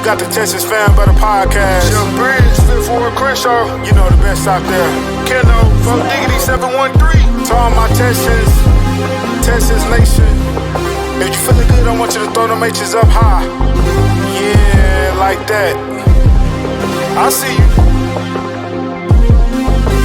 got the Texans Fan Better Podcast. Jeff Bridge, Fifth Ward Crenshaw. You know the best out there. Keno, Fuck Diggity 713. To all my Texans Nation. If you feeling good, I want you to throw them H's up high. Yeah, like that. I see you.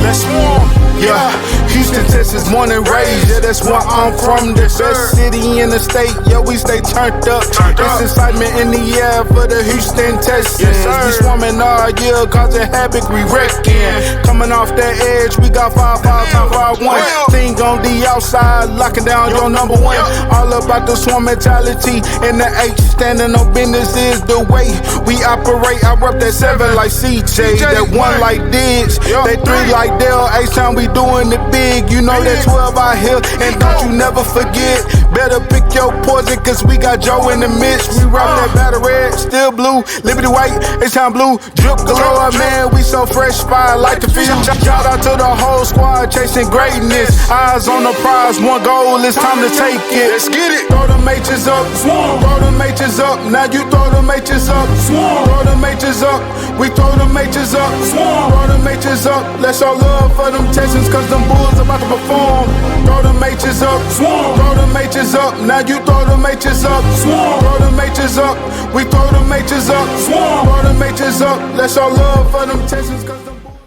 Let's swarm. Yeah, Houston, Texas, born and raised. Yeah, that's where I'm from. The best city in the state. Yeah, we stay turned up. There's excitement in the air for the Houston Texans. We swarming all year, causing havoc, we wrecking. Coming off that edge, we got 5-5-5-1. Thing on the outside, locking down your number one. All about the swarm mentality. And the H, standing on business is the way we operate. I rep that 7 like CJ, that 1 like Diggs, that 3 like Dell. H-time we doing it big, you know that 12 out here. And don't you never forget, better pick your poison, cause we got Joe in the midst. We rock that battle red, still blue, Liberty white, H-time blue, drip galore, man, we so fresh, fire like the field. Shout out to the whole squad, chasing greatness. Eyes on the prize, one goal, it's time to take it. Let's get it. Throw them H's up, throw them H's up, now you throw them H's up, throw them H's up, we throw them H's up, throw them H's up, let's show love for them Texans, cause them Bulls about to perform. Throw them H's up, throw them H's up, now you throw them H's up, throw them H's up, we throw them H's up, throw them H's up, let's show love for them Texans, cause them Bulls.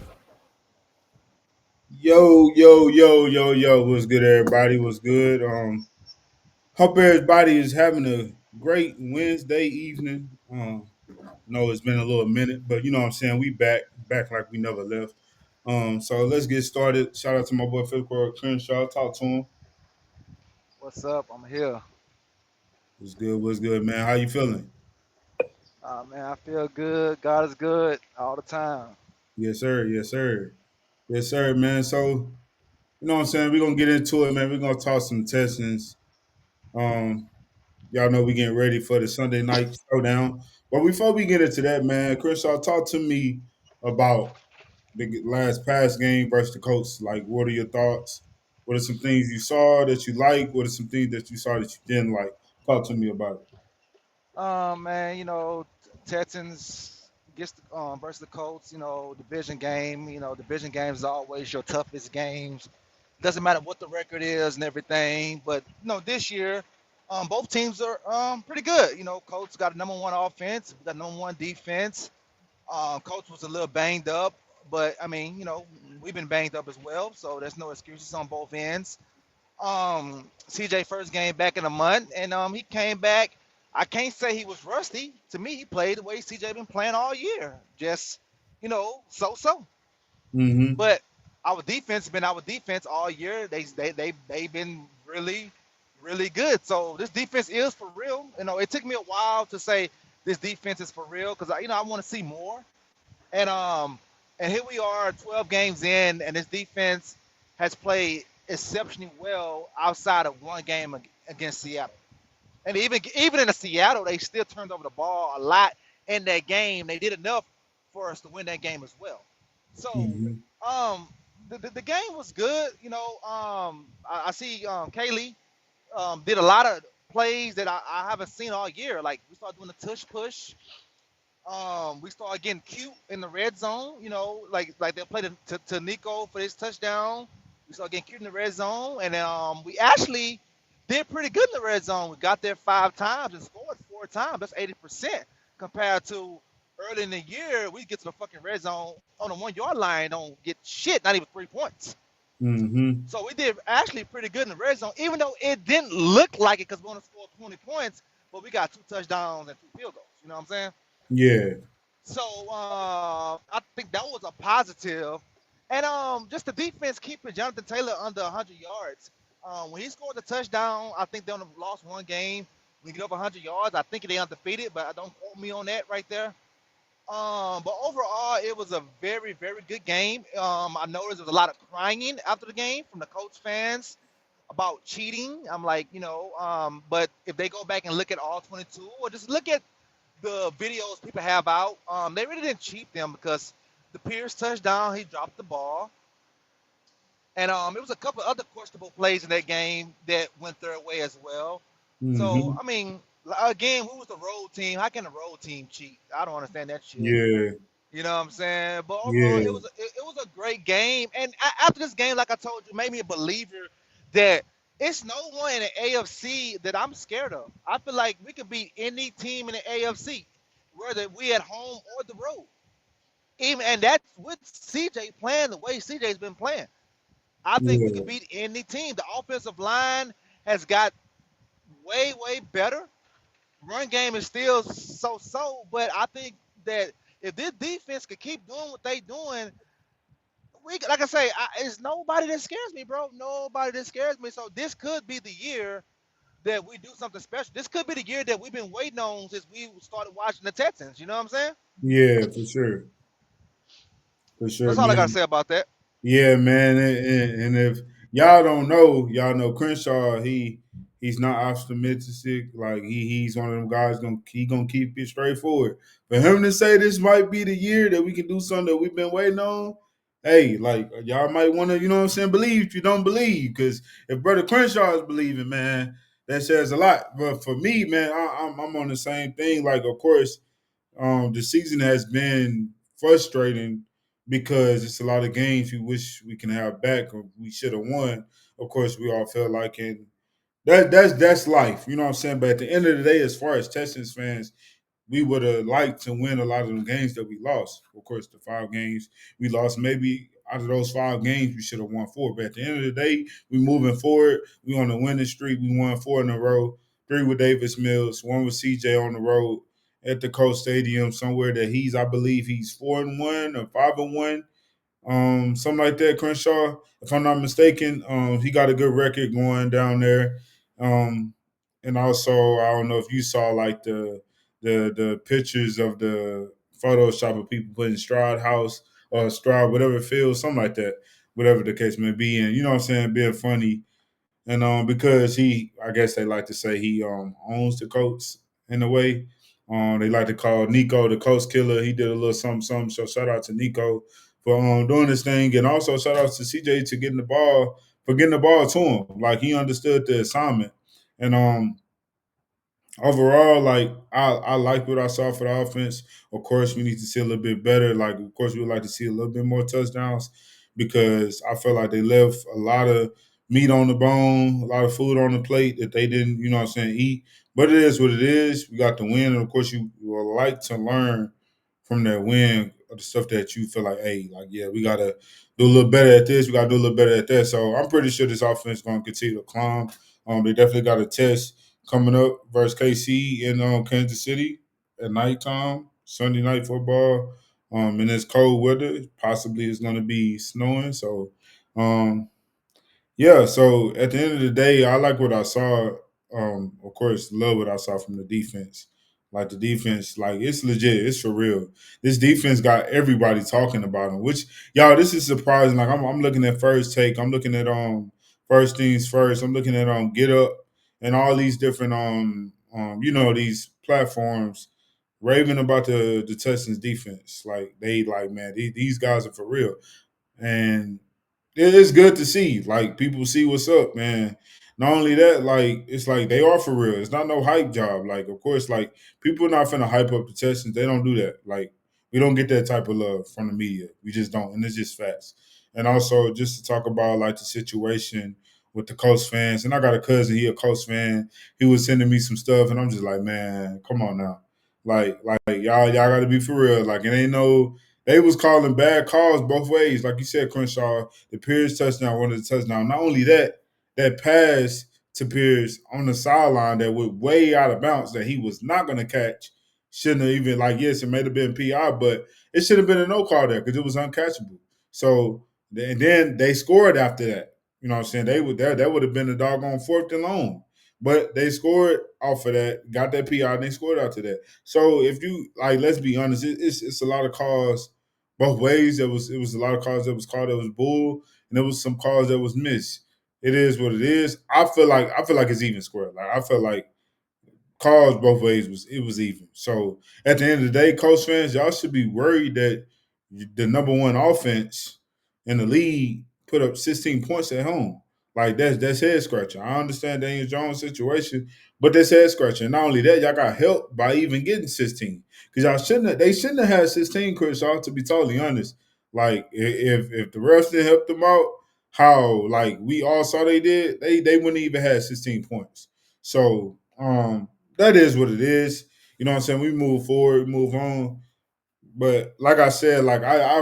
Yo, what's good, everybody? What's good? Hope everybody is having a great Wednesday evening. No, it's been a little minute, but you know what I'm saying, we back like we never left. So let's get started. Shout out to my boy Fifth Ward Crenshaw. Talk to him. What's up? I'm here. What's good, man? How you feeling? Man, I feel good. God is good all the time. Yes, sir. Yes, sir, man. So, you know what I'm saying? We're gonna get into it, man. We're gonna talk some Texans. Y'all know we getting ready for the Sunday night showdown. But before we get into that, man, Crenshaw, talk to me about the last past game versus the Colts. Like, what are your thoughts? What are some things you saw that you like? What are some things that you saw that you didn't like? Talk to me about it. Man, Texans gets versus the Colts. Division game. Division games is always your toughest games. Doesn't matter what the record is and everything. But this year, both teams are pretty good. Colts got a number 1 offense, we got number 1 defense. Colts was a little banged up, but I mean, we've been banged up as well, so there's no excuses on both ends. CJ first game back in a month, and he came back. I can't say he was rusty. To me, he played the way CJ been playing all year. Just, so. Mm-hmm. But our defense been our defense all year. They've been really, really good. So this defense is for real. It took me a while to say this defense is for real because I want to see more. And here we are, 12 games in, and this defense has played exceptionally well outside of one game against Seattle. And even in the Seattle, they still turned over the ball a lot in that game. They did enough for us to win that game as well. So, the game was good. I see Kaylee did a lot of plays that I haven't seen all year. Like we started doing the tush push. We started getting cute in the red zone. Like they played to Nico for his touchdown. We started getting cute in the red zone, and we actually did pretty good in the red zone. We got there 5 times and scored 4 times. That's 80% compared to early in the year. We get to the fucking red zone on the 1-yard line, don't get shit, not even 3 points. Mm-hmm. So we did actually pretty good in the red zone, even though it didn't look like it because we only scored 20 points, but we got 2 touchdowns and 2 field goals. You know what I'm saying? Yeah. So I think that was a positive. And just the defense keeping Jonathan Taylor under 100 yards. When he scored the touchdown, I think they only lost 1 game. When you get over 100 yards, I think they undefeated, but don't quote me on that right there. But overall, it was a very, very good game. I noticed there was a lot of crying after the game from the Colts fans about cheating. I'm like, but if they go back and look at all 22, or just look at the videos people have out, they really didn't cheat them because the Pierce touchdown, he dropped the ball. And it was a couple other questionable plays in that game that went their way as well. Mm-hmm. So, I mean, Again, who was the road team? How can the road team cheat? I don't understand that shit. Yeah, You know what I'm saying? But overall, yeah, it was a great game. And after this game, like I told you, made me a believer that it's no one in the AFC that I'm scared of. I feel like we could beat any team in the AFC, whether we at home or the road. Even and that's with CJ playing the way CJ's been playing. I think we could yeah, beat any team. The offensive line has got way better. Run game is still so, but I think that if this defense could keep doing what they doing, we like I say, it's nobody that scares me, bro. Nobody that scares me. So this could be the year that we do something special. This could be the year that we've been waiting on since we started watching the Texans. You know what I'm saying? yeah, for That's sure, all I gotta man. say about that. Yeah, man, and if y'all don't know, y'all know Crenshaw. He's not optimistic. Like he's one of them guys gonna keep it straightforward. For him to say this might be the year that we can do something that we've been waiting on, hey, like y'all might want to, you know what I'm saying, believe if you don't believe. Because if Brother Crenshaw is believing, man, that says a lot. But for me, man, I'm on the same thing. Like, of course, the season has been frustrating because it's a lot of games we wish we can have back or we should have won. Of course, we all feel like, and that's life, you know what I'm saying. But at the end of the day, as far as Texans fans, we would have liked to win a lot of the games that we lost. Of course, the 5 games we lost, maybe out of those 5 games, we should have won 4. But at the end of the day, we moving forward. We on the winning streak. We won 4 in a row. 3 with Davis Mills, 1 with CJ on the road at the Colts Stadium, somewhere that I believe he's 4-1 or 5-1, something like that. Crenshaw, if I'm not mistaken, he got a good record going down there. Um, and also, I don't know if you saw like the pictures of the Photoshop of people putting Stroud House or Stroud whatever field, something like that, whatever the case may be. And you know what I'm saying, being funny. And because I guess they like to say he owns the Colts in a way. They like to call Nico the Colts killer. He did a little something, something. So shout out to Nico for doing this thing, and also shout out to CJ to getting the ball to him. Like he understood the assignment, and overall, like I like what I saw for the offense. Of course, we need to see a little bit better. Like, of course, we would like to see a little bit more touchdowns because I feel like they left a lot of meat on the bone, a lot of food on the plate that they didn't, you know what I'm saying, eat. But it is what it is. We got the win, and of course, you will like to learn from that win of the stuff that you feel like, hey, like yeah, we gotta do a little better at this. We gotta do a little better at that. So I'm pretty sure this offense is gonna continue to climb. They definitely got a test coming up versus KC in Kansas City at nighttime, Sunday night football. In this cold weather, possibly it's going to be snowing. So, um, yeah. So at the end of the day, I like what I saw. Of course, love what I saw from the defense. Like the defense, like it's legit, it's for real. This defense got everybody talking about them. Which y'all, this is surprising. Like I'm looking at First Take. I'm looking at First Things First. I'm looking at Get Up and all these different these platforms raving about the Texans defense. Like they like man, these guys are for real, and it is good to see. Like people see what's up, man. Not only that, like it's like they are for real. It's not no hype job. Like of course, like people are not finna hype up the Texans. They don't do that. Like we don't get that type of love from the media. We just don't, and it's just facts. And also just to talk about like the situation with the Colts fans. And I got a cousin, he a Colts fan. He was sending me some stuff, and I'm just like, man, come on now. Like y'all got to be for real. Like it ain't no. They was calling bad calls both ways. Like you said, Crenshaw, the Pierce touchdown, one of the touchdowns. Not only that, that pass to Pierce on the sideline that went way out of bounds that he was not going to catch. Shouldn't have even, like, yes, it may have been PI, but it should have been a no call there because it was uncatchable. So, and then they scored after that. You know what I'm saying? That would have been a doggone fourth and long. But they scored off of that, got that PI, and they scored after that. So if you like, let's be honest, it's a lot of calls both ways. It was a lot of calls that was called that was bull, and there was some calls that was missed. It is what it is. I feel like it's even square. Like I feel like calls both ways was even. So at the end of the day, Colts fans, y'all should be worried that the number one offense in the league put up 16 points at home. Like that's head scratching. I understand Daniel Jones' situation, but that's head scratching. Not only that, y'all got help by even getting 16. Because y'all shouldn't have, they shouldn't have had 16, Chris Shaw, to be totally honest. Like if the refs didn't help them out, how like we all saw they did, they wouldn't even have 16 points. So that is what it is. You know what I'm saying? We move forward, move on. But like I said, like I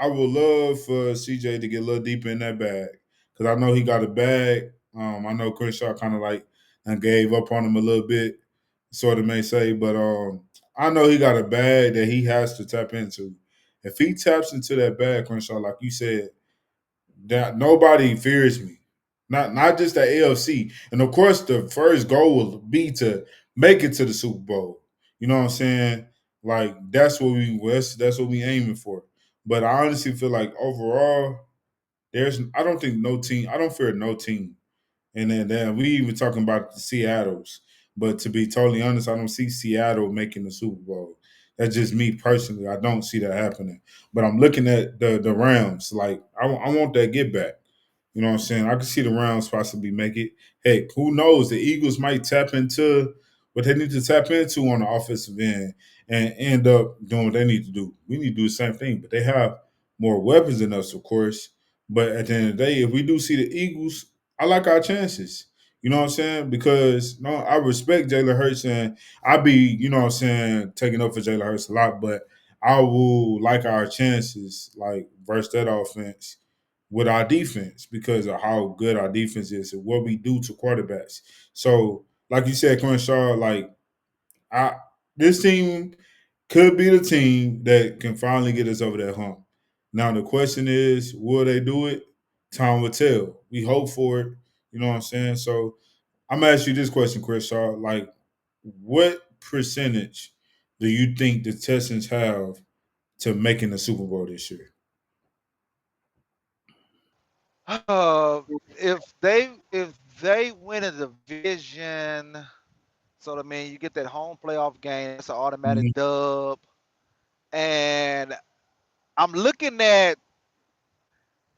would love for CJ to get a little deeper in that bag because I know he got a bag. I know Crenshaw kind of like and gave up on him a little bit, sort of may say, but I know he got a bag that he has to tap into. If he taps into that bag, Crenshaw, like you said, that nobody fears me. Not just the AFC. And of course the first goal will be to make it to the Super Bowl. You know what I'm saying? Like that's what we aiming for. But I honestly feel like overall, I don't think no team, I don't fear no team. And then we even talking about the Seattle's. But to be totally honest, I don't see Seattle making the Super Bowl. That's just me personally. I don't see that happening. But I'm looking at the Rams. Like I want that get back. You know what I'm saying? I can see the Rams possibly make it. Heck, who knows? The Eagles might tap into what they need to tap into on the offensive end and end up doing what they need to do. We need to do the same thing, but they have more weapons than us, of course. But at the end of the day, if we do see the Eagles, I like our chances. You know what I'm saying? Because no, I respect Jalen Hurts and I be, you know what I'm saying, taking up for Jalen Hurts a lot, but I will like our chances, like versus that offense with our defense because of how good our defense is and what we do to quarterbacks. So, like you said, Crenshaw, like I this team could be the team that can finally get us over that hump. Now the question is, will they do it? Time will tell. We hope for it. You know what I'm saying? So I'm gonna ask you this question, Chris Shaw. Like, what percentage do you think the Texans have to making the Super Bowl this year? If they win a division, so I mean you get that home playoff game, that's an automatic Mhm. dub. And I'm looking at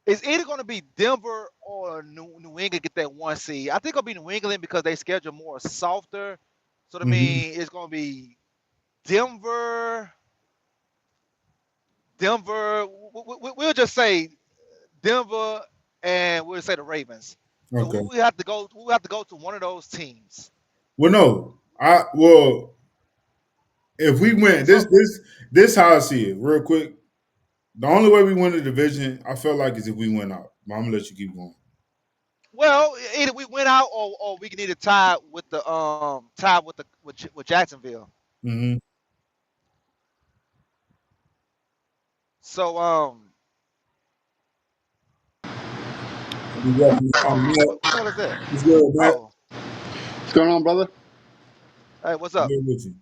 it's either going to be Denver or New England get that one seed. I think it'll be New England because they schedule more softer. So I Mhm. mean it's going to be Denver, Denver. We'll just say Denver, and we'll say the Ravens. So Okay. we have to go. We have to go to one of those teams. Well, no. If we win So this how I see it, real quick. The only way we win the division, I felt like, is if we win out. But I'm gonna let you keep going. well, either we win out or we can either tie with with Jacksonville. Mm-hmm. So We got from oh, Matt. what the hell is that? What's good, Matt? Oh, What's going on, brother? hey, what's I'm up? here with you.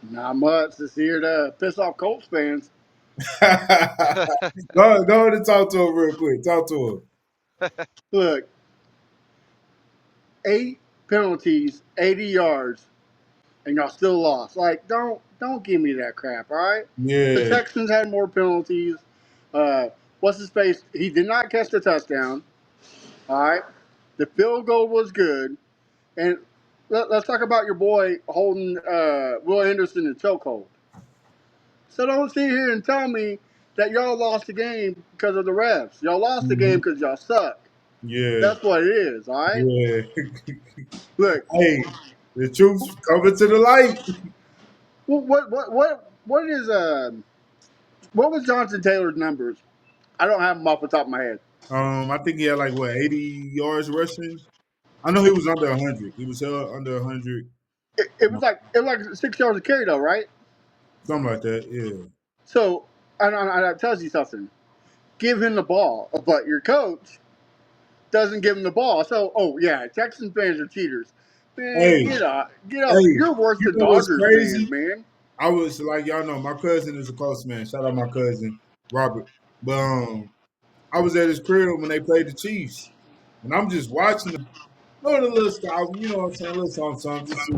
Not much. Just here to piss off Colts fans. Go ahead and talk to him real quick. Talk to him. Look, 8 penalties, 80 yards, and y'all still lost. Like, don't give me that crap, all right? The Yeah. Texans had more penalties. Uh, what's his face? He did not catch the touchdown. All right. The field goal was good. And let's talk about your boy holding Will Anderson in chokehold. So don't sit here and tell me that y'all lost the game because of the refs. Y'all lost the game Mhm. because y'all suck. Yeah. That's what it is, all right? Yeah. Look, Hey, the truth's coming to the light. what is what was Jonathan Taylor's numbers? I don't have them off the top of my head. I think he had like what 80 yards rushing. I know he was under 100. He was under 100, It was like 6 yards of carry though, right? something like that. Yeah. So and that tells you something. Give him the ball, but your coach doesn't give him the ball. So oh yeah, Texans fans are cheaters. Man, Hey, get up. hey, You're worse you than know what's Dodgers fans, crazy? man. I was like, y'all know, my cousin is a Colts man. Shout out my cousin Robert. But I was at his crib when they played the Chiefs, and I'm just watching them. Doing a little style, you know what I'm saying, a little something, something, just see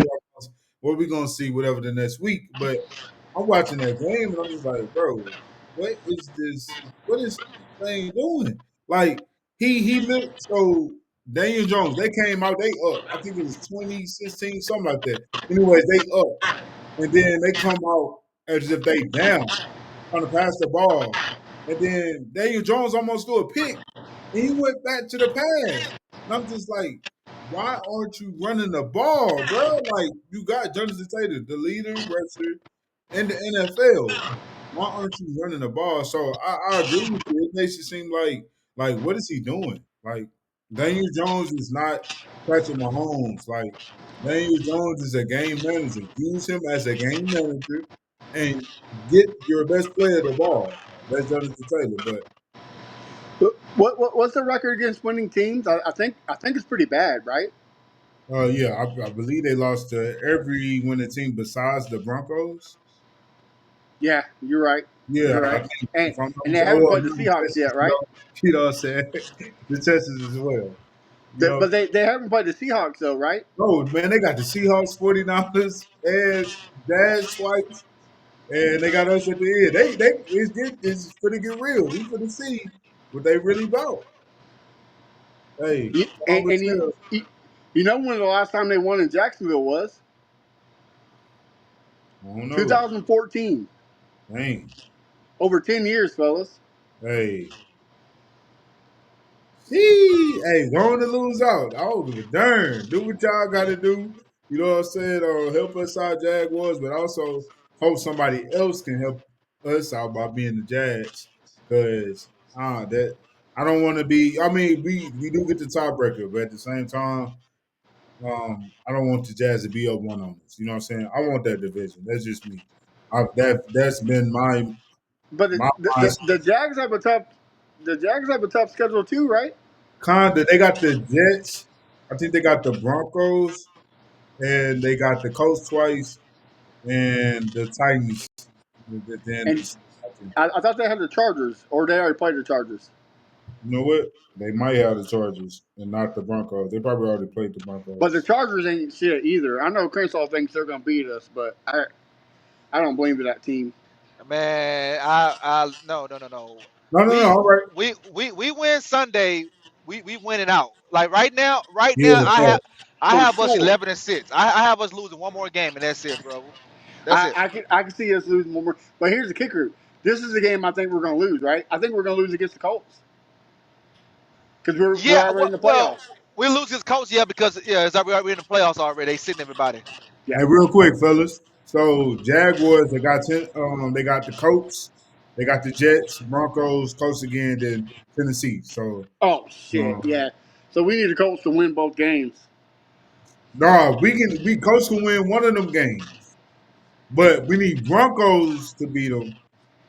what we gonna see, whatever the next week. But I'm watching that game, and I'm just like, bro, what is this? What is this thing doing? Like he looked so. Daniel Jones, they came out, they up. I think it was 2016, something like that. Anyways, they up. And then they come out as if they down, trying to pass the ball. And then Daniel Jones almost threw a pick. And he went back to the pass. And I'm just like, why aren't you running the ball, bro? Like, you got Jonathan Taylor, the leading rusher in the NFL. Why aren't you running the ball? So I agree with you. It makes it seem like what is he doing? Like Daniel Jones is not Patrick Mahomes. Like Daniel Jones is a game manager. Use him as a game manager and get your best player the ball. That's Jonathan Taylor. But What's the record against winning teams? I think it's pretty bad, right? yeah, I believe they lost to every winning team besides the Broncos. Yeah, you're right. Yeah, You're I right. think And if I'm not and they mistaken, haven't well, played the the Seahawks Texans, yet, right? you know what I'm saying? The Texans as well. You know, But they haven't played the Seahawks though, right? no, man, they got the Seahawks, 49ers, and Dash twice, and they got us at the end. It's gonna get real. We finna see what they really about. Hey, You, time will and tell. you know when the last time they won in Jacksonville was I don't know. 2014. Dang. Over 10 years, fellas. Hey. Hey, going to lose out. I don't give a darn. Do what y'all got to do. You know what I'm saying? Help us out, Jaguars, but also hope somebody else can help us out by being the Jags. Because that I don't want to be. I mean, we do get the tiebreaker, but at the same time, I don't want the Jazz to be up one on us. You know what I'm saying? I want that division. That's just me. That's been But my the mindset. Jags have a tough schedule too, right? Kinda. They got the Jets. I think they got the Broncos, and they got the Colts twice, and the Titans. Then And I think, I thought they had the Chargers, or they already played the Chargers. you know what? They might have the Chargers and not the Broncos. They probably already played the But the Broncos. Chargers ain't shit either. I know Crenshaw thinks they're going to beat us, but I don't blame that team. Man, no, no, no, no. No, no, no. We All right. we win Sunday. We win it out. Like right Yeah, now, I For have us sure. 11-6. I have us losing one more game, and that's it, bro. That's it. I can see us losing one more. But here's the kicker. This is a game I think we're going to lose, right? I think we're going to lose against the Colts because we're Yeah. already in the Well, playoffs. we lose this coach, yeah, because yeah, it's already we're in the playoffs already. They sitting everybody. Yeah. Hey, real quick, fellas. So Jaguars, they got they got the Colts, they got the Jets, Broncos, Colts again, then Tennessee. So Oh shit. um, Yeah. So we need the Colts to win both games. no, we Colts can win one of them games, but we need Broncos to beat them.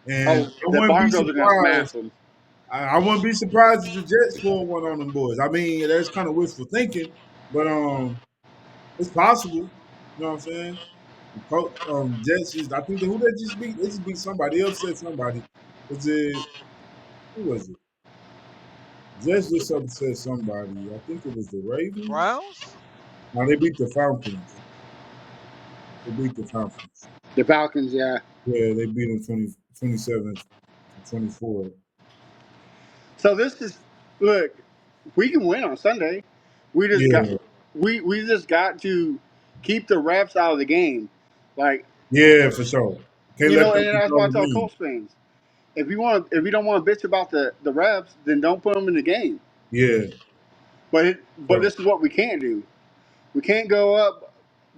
And Oh, I the wouldn't be Broncos are going to smash surprised. them. I wouldn't be surprised if the Jets score one on them boys. I mean, that's kind of wishful thinking, but it's possible. You know what I'm saying? Jets is. I think who they just beat. They just beat somebody. They upset somebody. Was it who was it? Jets just upset somebody. I think it was the Ravens. Browns. No, they beat the Falcons. They beat the Falcons. The Falcons, yeah. Yeah, they beat them 27 to 24. So this is look. We can win on Sunday. We just got Yeah, we just got to keep the refs out of the game. Like yeah, for sure. Can't you let know, them and that's control why I the tell game. Colts fans, if you don't want to bitch about the refs, then don't put them in the game. Yeah, But so this is what we can't do. We can't go up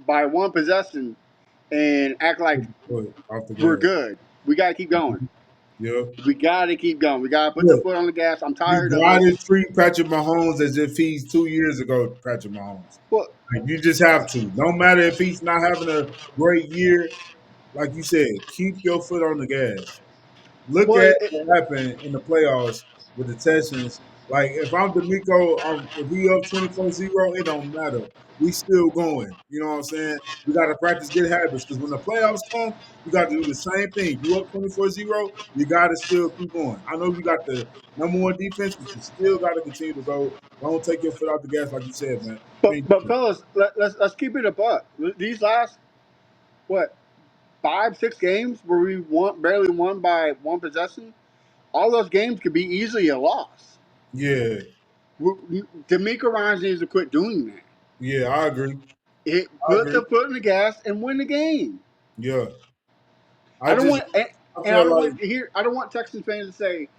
by one possession and act like foot off the we're gas. good. We got to keep going. Yeah. We got to keep going. We got to put the Look, foot on the gas. I'm tired you of gotta this. treat Patrick Mahomes as if he's 2 years ago, Patrick Mahomes. Well, Like you just have to. No matter if he's not having a great year, like you said, keep your foot on the gas. Look well, at what happened in the playoffs with the Texans. Like if I'm D'Amico, if we up 24-0, it don't matter. We still going. You know what I'm saying? We got to practice good habits because when the playoffs come, you got to do the same thing. You up 24-0, you got to still keep going. I know you got the number one defense, but you still got to continue to go. Don't take your foot off the gas, like you said, man. but Can't but do it. fellas, let's keep it a buck. These last what 5 6 games where we barely won by one possession, all those games could be easily a loss. Yeah, D'Amico Ryan needs to quit doing that. Yeah, I agree. It I put agree. the foot in the gas and win the game. Yeah, I I don't just want, I and I feel don't like want to hear. I don't want Texans fans to say,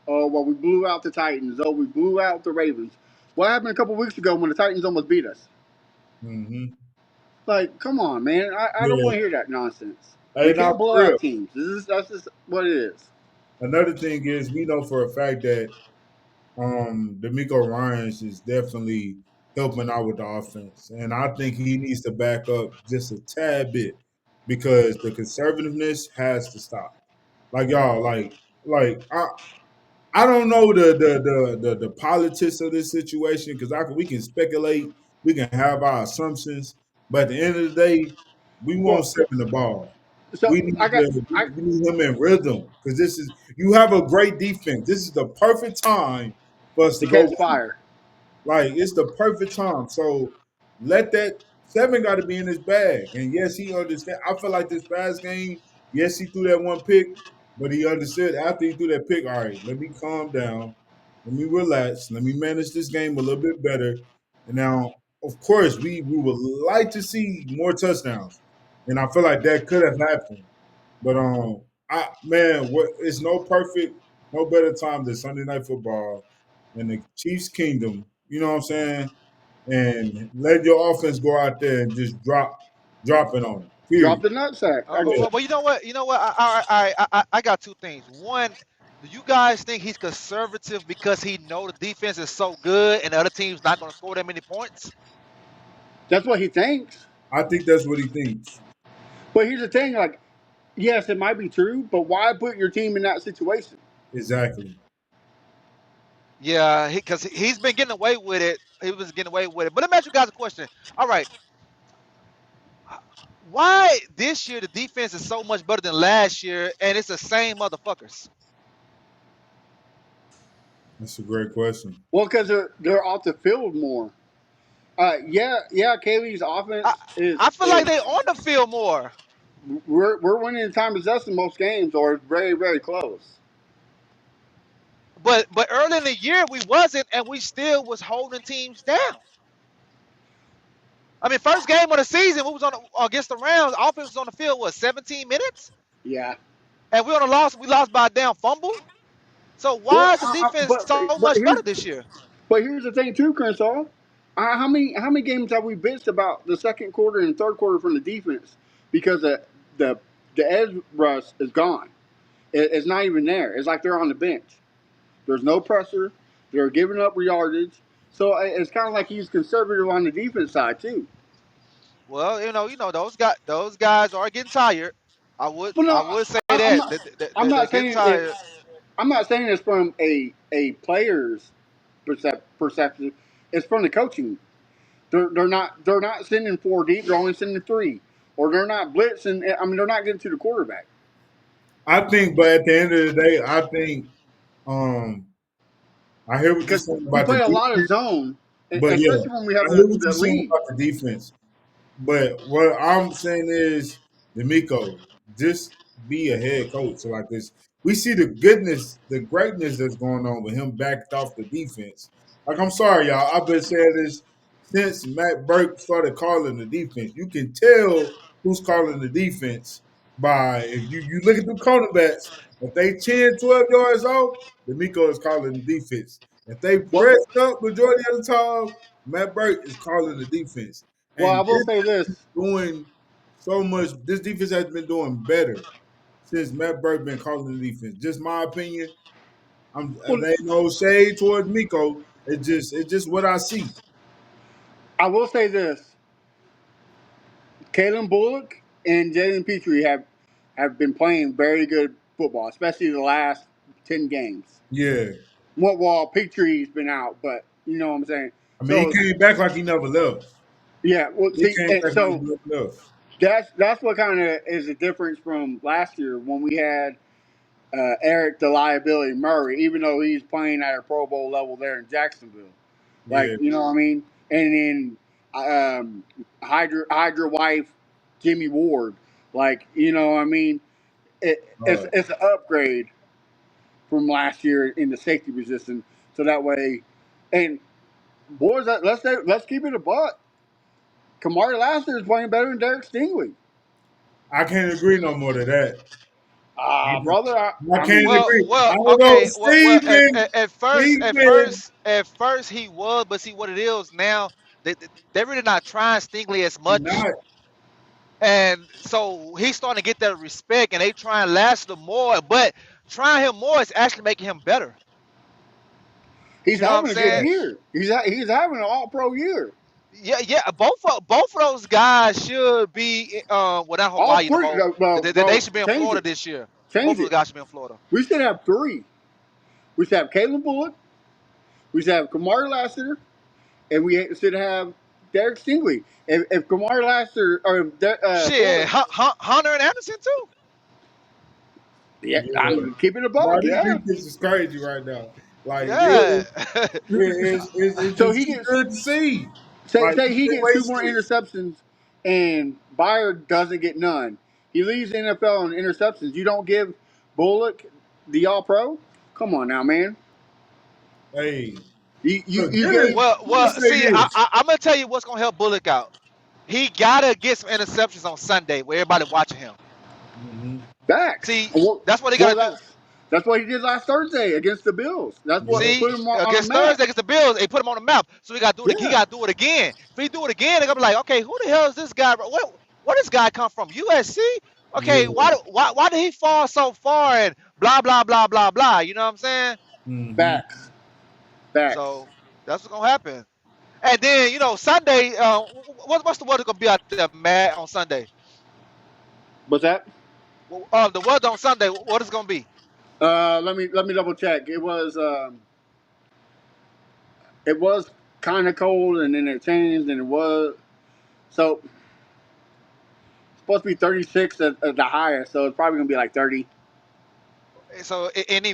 "Oh, well, we blew out the Titans. Oh, we blew out the Ravens." What happened a couple weeks ago when the Titans almost beat us? hmm Like, come on, man. I don't yeah. want to hear that nonsense. We Hey, now can't blow for real. out teams. That's just what it is. Another thing is we know for a fact that D'Amico Ryans is definitely helping out with the offense, and I think he needs to back up just a tad bit because the conservativeness has to stop. Like y'all, like I don't know the politics of this situation because we can speculate, we can have our assumptions, but at the end of the day, we Well, won't seven the ball. so I got We need him in rhythm because this is you have a great defense. This is the perfect time for us to to go catch win. fire. Like it's the perfect time. So let that seven got to be in his bag. And yes, he understand. I feel like this past game, yes, he threw that one pick, but he understood after he threw that pick. All right, let me calm down, let me relax, let me manage this game a little bit better. And now, of course, we would like to see more touchdowns, and I feel like that could have happened. But I man, what it's no perfect, no better time than Sunday Night Football in the Chiefs' kingdom. You know what I'm saying? And let your offense go out there and just drop it on them. Drop Period. the nutsack. Yeah, Well, you know what? You know what? I got two things. One, do you guys think he's conservative because he know the defense is so good and the other team's not going to score that many points? That's what he thinks. I think that's what he thinks. But here's the thing: like, yes, it might be true, but why put your team in that situation? Exactly. Yeah, because he's been getting away with it. He was getting away with it. But let me ask you guys a question. All right, why this year the defense is so much better than last year and it's the same motherfuckers? That's a great question. Well, because they're off the field more. Yeah. Kaylee's I offense I feel like is they on the field more. we're winning in time possession most games, or it's very very close. But early in the year we wasn't, and we still was holding teams down. I mean, first game of the season, we was on against the Rams. Offense was on the field, what, 17 minutes, Yeah. and we on a loss. We lost by a damn fumble. So Well, why is the defense but so but much better here's this year? but here's the thing too, Crenshaw. How many games have we bitched about the second quarter and third quarter from the defense because the the edge rush is gone. It's not even there. It's like they're on the bench. There's no pressure. They're giving up yardage. So it's kind of like he's conservative on the defense side too. Well, those guys are getting tired. I would Well, no, I would say I'm that not. I'm they're not getting saying it. tired. I'm not saying it's from a player's perception. It's from the coaching. They're not sending four deep. They're only sending three, or they're not blitzing. I mean, they're not getting to the quarterback I think, but at the end of the day, I think um I hear what you're because saying we about the play a lot of defense, zone, but yeah, especially when we have I hear what you're the saying lead. about the defense. But what I'm saying is, D'Amico, just be a head coach like this. We see the goodness, the greatness that's going on with him backed off the defense. Like I'm sorry, y'all. I've been saying this since Matt Burke started calling the defense. You can tell who's calling the defense by if you look at the cornerbacks. If they 10, 12 yards off, D'Amico is calling the defense. If they Well, press up majority of the time, Matt Burke is calling the defense. well, I And will say this. doing so much. This defense has been doing better since Matt Burke been calling the defense. Just my opinion. Well, There ain't no shade towards Miko. It's just what I see. I will say this. Kalen Bullock and Jalen Petrie have been playing very good football, especially the last 10 games. Yeah. Well, Petrie's been out, but you know what I'm saying. I mean, he So came back like he never left. yeah, well, He see, came and back like he so never left. that's what kind of is the difference from last year when we had Eric the liability Murray, even though he's playing at a Pro Bowl level there in Jacksonville. Like Yeah. you know what I mean. And then Hydra wife Jimmy Ward, like you know what I mean. Uh, It's an upgrade from last year in the safety position. So that way, and boys, let's keep it a buck. Kamari Lassiter is playing better than Derek Stingley. I can't agree no more to that. Brother, I I can't mean, agree. I don't know. Okay. Steven, Steven. At first he was, but see what it is now. They're really not trying Stingley as He much, not. and so he's starting to get that respect, and they try and last him more. But trying him more is actually making him better. he's You know what I'm having a good saying? Facts. year. He's having an All Pro year. Yeah, yeah. Both of those guys should be. Well, not All Hawaii no three. more. They Well, should be in change Florida it. this year. Both Change of those it. guys should be in Florida. We should have three. We should have Caleb Bullock. We should have Kamari Lassiter, and we should have Derek Stingley. If Kamari Lassiter or Shit, Bullock, Hunter and Anderson too. yeah, Yeah. I'm keeping a Now buck. this Yeah. defense is crazy right now. Like Yeah. it's So just he it's gets good to see. say Like say we he can gets two waste more it. interceptions, and Byard doesn't get none. He leads the NFL in interceptions. You don't give Bullock the All Pro? Come on now, man. Hey, You look, you Dennis, gave let me say See, this. I'm gonna tell you what's gonna help Bullock out. He gotta get some interceptions on Sunday where everybody watching him. Hmm. backs. See, that's what he Well, gotta do. that's what he did last Thursday against the Bills. That's Yeah. what See, put him on the against map. Thursday against the Bills, they put him on the map. So he got to do it. He Yeah, got to do it again. If he do it again, they're gonna be like, okay, who the hell is this guy? Where this guy come from? USC? Okay, Yeah. why did he fall so far and blah blah blah blah blah? You know what I'm saying? Hmm. backs, backs. So that's what's gonna happen. And then Sunday, what's the weather gonna be out there, Matt, on Sunday? What's that? Well, the weather on Sunday, what is it gonna be? Let me double check. It was kind of cold, and then it changed, and it was so supposed to be 36 at the highest. So it's probably gonna be like 30. So any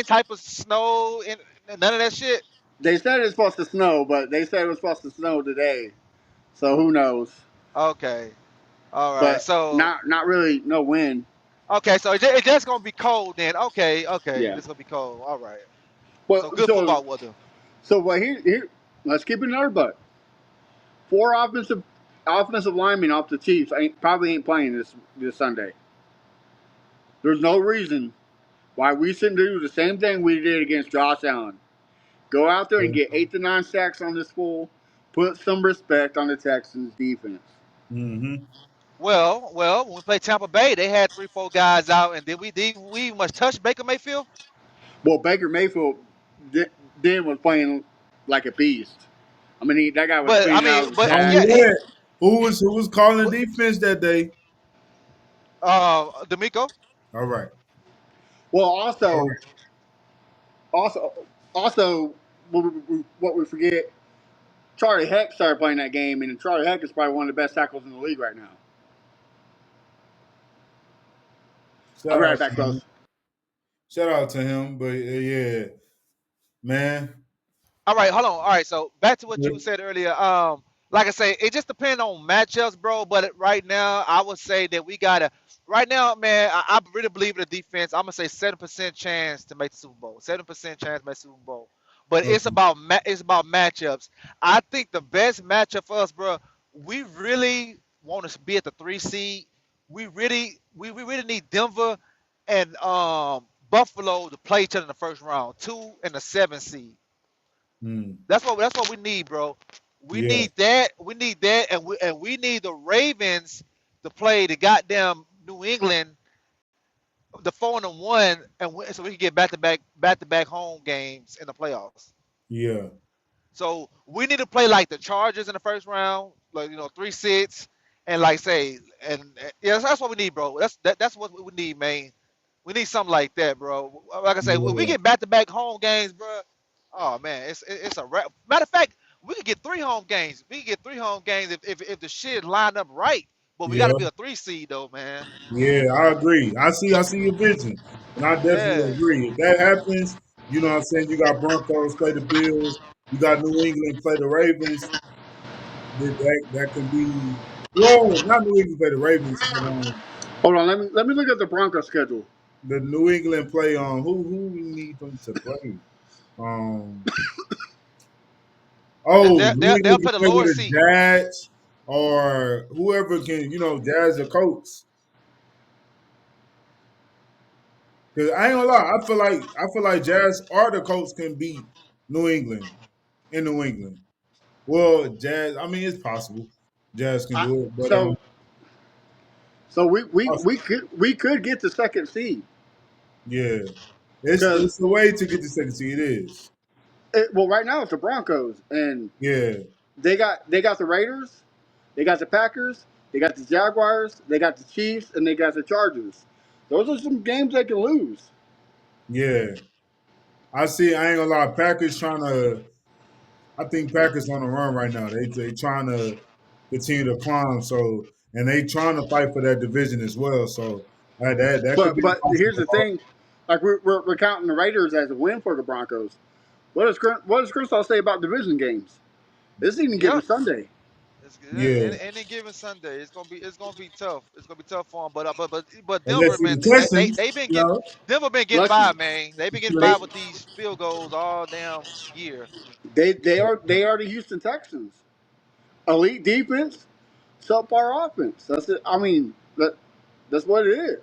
type of snow, none of that shit. They said it's supposed to snow, but they said it was supposed to snow today. So who knows? Okay, all right. But So not really no wind. okay, so it's just gonna be cold then. Okay, okay, Yeah. it's gonna be cold. All right. Well, So good so football weather. so but here let's keep it in our butt. Four offensive linemen off the Chiefs probably ain't playing this Sunday. There's no reason why we shouldn't do the same thing we did against Josh Allen. Go out there and get 8 to 9 sacks on this fool. Put some respect on the Texans defense. Hmm. Well, when we played Tampa Bay, they had 3, 4 guys out, and did we much touch Baker Mayfield? Well, Baker Mayfield then was playing like a beast. I mean, that guy was But I cleaning mean, out his but On yeah, stats. what? Who was calling but, the defense that day? D'Amico. All right. Well, All also, also, what we forget, Charlie Heck started playing that game, and Charlie Heck is probably one of the best tackles in the league right now. I'll Shout be out right back, to him. fellas. Shout out to him. But yeah, man. All right, hold on. All right, so back to what you said earlier. Like I say, it just depends on matchups, bro. But right now, I would say that we gotta. Right now, man, I really believe in the defense. I'm gonna say 7% chance to make the Super Bowl. 7% chance to make the Super Bowl. But it's Okay. about it's about matchups. I think the best matchup for us, bro. We really want to be at the 3 seed. We really need Denver and Buffalo to play each other in the first round. 2 and the 7 seed. Mm. That's what we need, bro. We Yeah. need that. We need that, and we need the Ravens to play the goddamn New England, the 4-1, so we can get back to back home games in the playoffs. Yeah. So we need to play like the Chargers in the first round, like 3-6, and like say, and yeah, that's what we need, bro. That's what we need, man. We need something like that, bro. Like I say, when we Yeah. get back-to-back home games, bro. Oh man, it's a wrap. Matter of fact, we could get 3 home games. We could get 3 home games if the shit lined up right. But we got to Yeah. be a 3 seed though, man. Yeah. I agree. I see your vision. And I definitely Yeah. agree. If that happens, you know what I'm saying? You got Broncos play the Bills, you got New England play the Ravens. That can be well, not New England play the Ravens, but Hold on, let me look at the Broncos schedule. the New England play on who we need them to play. Um Oh, New They'll England play can the play with lower a seed. Jazz or whoever can, Jazz or Colts. Because I ain't gonna lie, I feel like Jazz or the Colts can beat New England in New England. Well, Jazz, I mean, it's possible. Jazz can I, do it, but so so oh, we could get the second seed yeah, it's because it's the way to get the second seed. It is, well right now it's the Broncos and yeah, they got the Raiders, they got the Packers, they got the Jaguars, they got the Chiefs, and they got the Chargers. Those are some games they can lose. yeah. I see. I ain't gonna lie. Packers trying to. I think Packers on the run right now. They trying to continue to climb. So and they trying to fight for that division as well. So that could But be but a here's the possible. thing, like we're counting the Raiders as a win for the Broncos. What does Crystal say about division games? This isn't even given Yep. Sunday. It's good. Yeah, Any given Sunday, it's gonna be tough. It's gonna be tough for them. But and let's Denver, see man, the Texans. they been getting Denver been getting Listen, by, man. They been getting they by with these field goals all damn year. they are the Houston Texans. Elite defense, subpar offense. That's it. I mean that's what it is.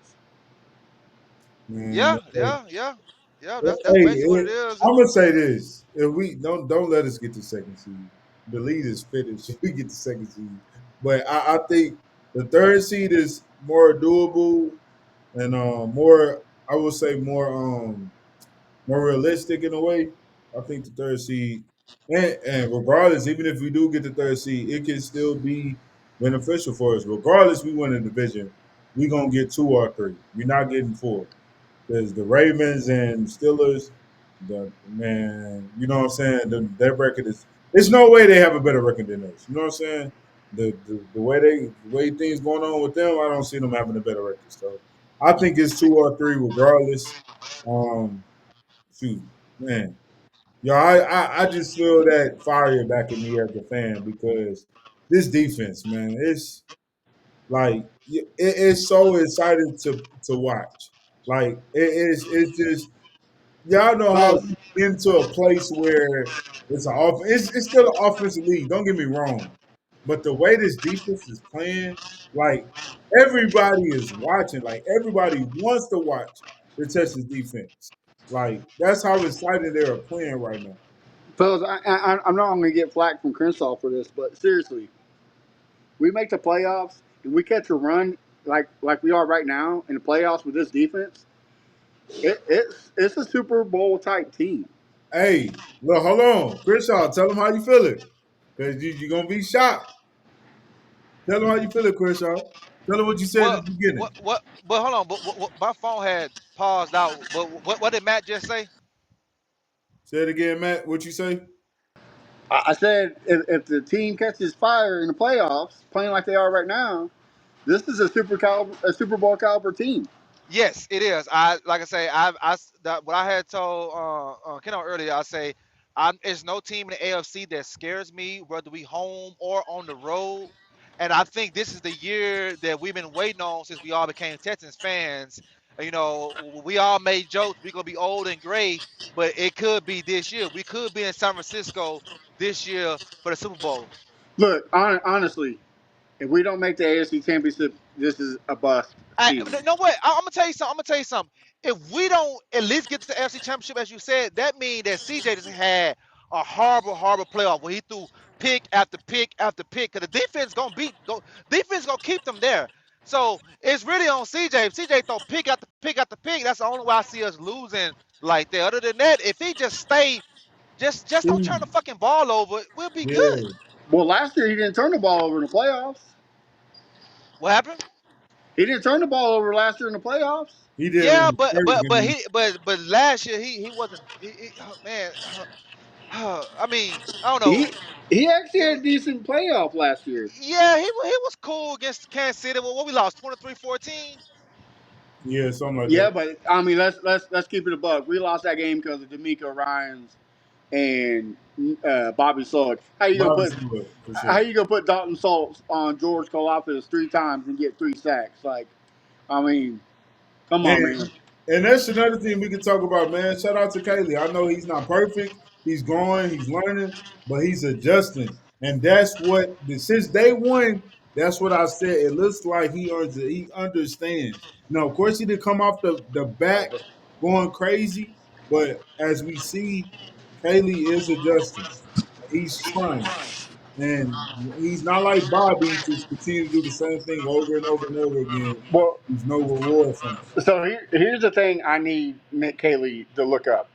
Man, Yeah, yeah, yeah, yeah. That's hey, basically what it is. I'm gonna say this: if we don't let us get the second seed. The lead is finished. We get the second seed, but I think the third seed is more doable and more. I would say more realistic in a way. I think the third seed, and regardless, even if we do get the third seed, it can still be beneficial for us. Regardless, we win the division, we gonna get two or three. We're not getting four. There's the Ravens and Steelers. The man, you know what I'm saying? Their record is. There's no way they have a better record than us. You know what I'm saying? The way things going on with them, I don't see them having a better record. So I think it's two or three regardless. Um, shoot, man, yo, I just feel that fire back in me as a fan because this defense, man, it's like it's so exciting to watch. Like it's just y'all know how Fellas, we get into a place where it's an off. It's still an offensive league. Don't get me wrong, but the way this defense is playing, like everybody is watching. Like everybody wants to watch the Texas defense. Like that's how excited they are playing right now. fellas, I'm not going to get flack from Crenshaw for this, but seriously, we make the playoffs and we catch a run like we are right now in the playoffs with this defense. It's a Super Bowl type team. Hey, well, hold on, Crenshaw, tell them how you feel it, because you're gonna be shocked. Tell them how you feel it, Crenshaw. Tell them what you said Well, at the beginning. what? But hold on. But my phone had paused out. But what did Matt just say? Say it again, Matt. What you say? I said if the team catches fire in the playoffs, playing like they are right now, this is a Super Bowl caliber team. Yes, it is. I like I say, what I had told Ken earlier. I say, there's no team in the AFC that scares me, whether we home or on the road. And I think this is the year that we've been waiting on since we all became Texans fans. You know, we all made jokes. We're gonna be old and gray, but it could be this year. We could be in San Francisco this year for the Super Bowl. Look, honestly, if we don't make the AFC Championship, this is a bust season. You know what? I'm gonna tell you something. I'm gonna tell you something. If we don't at least get to the AFC Championship, as you said, that means that CJ just had a horrible, horrible playoff where he threw pick after pick after pick. Cause the defense gonna defense gonna keep them there. So it's really on CJ. If CJ throw pick after pick after pick, that's the only way I see us losing like that. Other than that, if he just stay, just don't turn the fucking ball over, we'll be good. Yeah, Well, last year he didn't turn the ball over in the playoffs. What happened? He didn't turn the ball over last year in the playoffs. he did in Yeah, the first game. but last year he wasn't oh, man. I mean, I don't He know. he actually It had was a decent playoff last year. yeah, he was cool against Kansas City. What we lost 23-14. Yeah, something like Yeah, that. but I mean, let's keep it a buck. We lost that game because of D'Amico Ryan's and Bobby Suggs. Bobby Stewart, for How sure. you gonna put Dalton Schultz on George Kalafis 3 times and get 3 sacks? Like, I mean, come on, And man. and that's another thing we can talk about, man. Shout out to Kaylee. I know he's not perfect, He's growing, he's learning, but he's adjusting. And that's what since day one, that's what I said. It looks like he understands. Now, of course, he didn't come off the back going crazy, but as we see, Kaylee is adjusting. He's trying. And he's not like Bobby just continue to do the same thing over and over and over again. Well, There's no reward from it. so here's the thing I need Nick Caley to look up.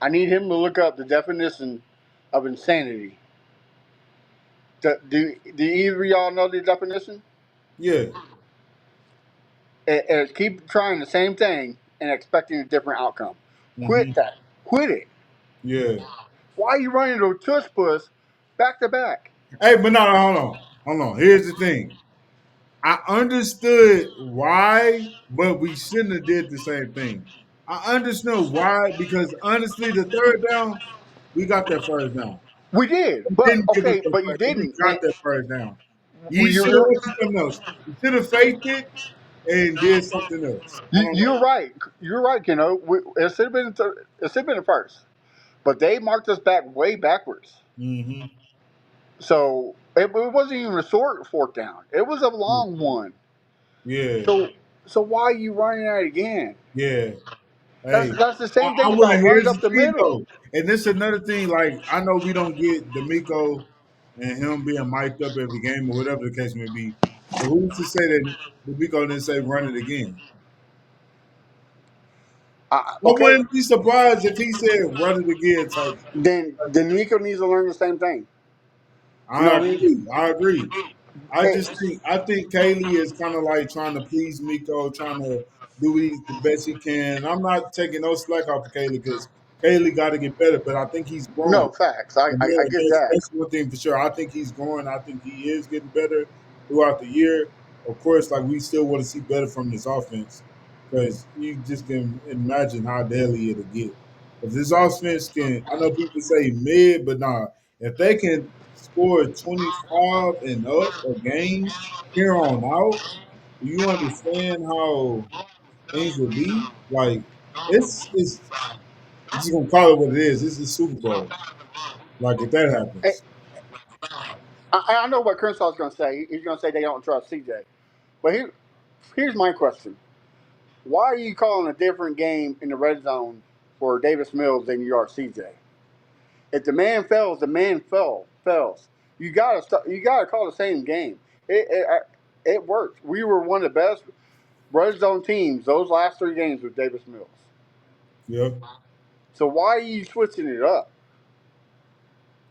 I need him to look up the definition of insanity. Do either of y'all know the definition? Yeah. And keep trying the same thing and expecting a different outcome. Hmm. Quit that. Quit it. Yeah. Why are you running to tush puss back to back? Hey, but no, hold on. Hold on. Here's the thing. I understood why, but we shouldn't have did the same thing. I understood why because honestly, the third down, we got that first down. We did, He but didn't give us okay, the but you first. We didn't. got And that first down. He should have you're, went to something else. He should have faked it and did something else. I don't know. you're right. You're right. It should have been. It should have been a first, but they marked us back way backwards. Hmm. So it wasn't even a short fourth down. It was a long one. Yeah. So why are you running that again? Yeah. That's Hey, that's the same I thing want to. about running Here's up the the thing middle. though, and this is another thing. Like I know we don't get D'Amico and him being mic'd up every game or whatever the case may be, but who's to say that D'Amico didn't say run it again? I Okay, wouldn't be surprised if he said run it again. then Nico needs to learn the same thing. You know I what I mean? agree. I agree. Eh, I think Kaylee is kind of like trying to please Miko, trying to do the best he can. I'm not taking no slack off of Kaylee because Kaylee got to get better, but I think he's growing. no facts. I get that. That's one thing for sure. I think he's growing. I think he is getting better throughout the year. Of course, like we still want to see better from this offense because you just can imagine how deadly it'll get. If this offense can, I know people say mid, but nah, if they can score 25 and up a game here on out, do you understand how things will be? Like it's I'm just gonna call it what it is. This is Super Bowl. Like if that Eh, happens. I know what Crenshaw's going to say. He's going to say they don't trust CJ. But here's my question: why are you calling a different game in the red zone for Davis Mills than you are CJ? If the man fails, the man fails. You gotta call the same game. It worked. We were one of the best red zone teams those last three games with Davis Mills. Yeah, So why are you switching it up?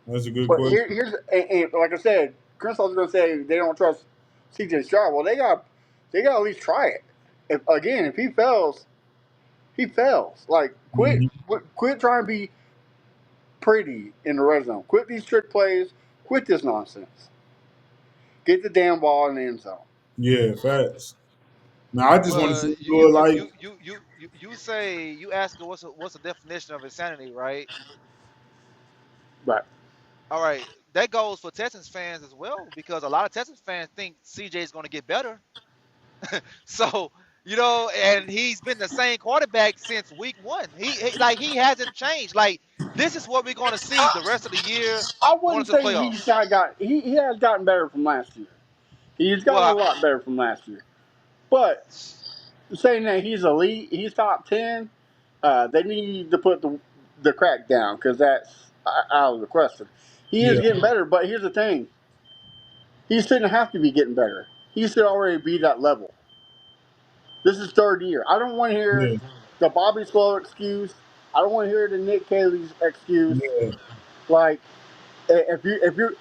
that's a good But question. here's and like I said, Crenshaw's going to say they don't trust C.J. Stroud. Well, they got to at least try it. If he fails, he fails. Like Hmm. quit trying to be pretty in the red zone. Quit these trick plays. Quit this nonsense. Get the damn ball in the end zone. Yeah, facts. Now I just want to Well, see him do it like you say you ask her what's the definition of insanity, right? Right. All right, that goes for Texans fans as well because a lot of Texans fans think CJ is going to get better. So and he's been the same quarterback since week one. He hasn't changed. Like this is what we're going to see the rest of the year I going wouldn't into the say playoffs. he has gotten better from last year. He's gotten a Well, lot better from last year. But saying that he's elite, he's top 10, they need to put the crack down because that's out of the question. He is yeah, getting better, but here's the thing: he shouldn't have to be getting better. He should already be that level. This is third year. I don't want to hear yeah, the Bobby Slow excuse. I don't want to hear the Nick Caley's excuse. yeah, Like if you're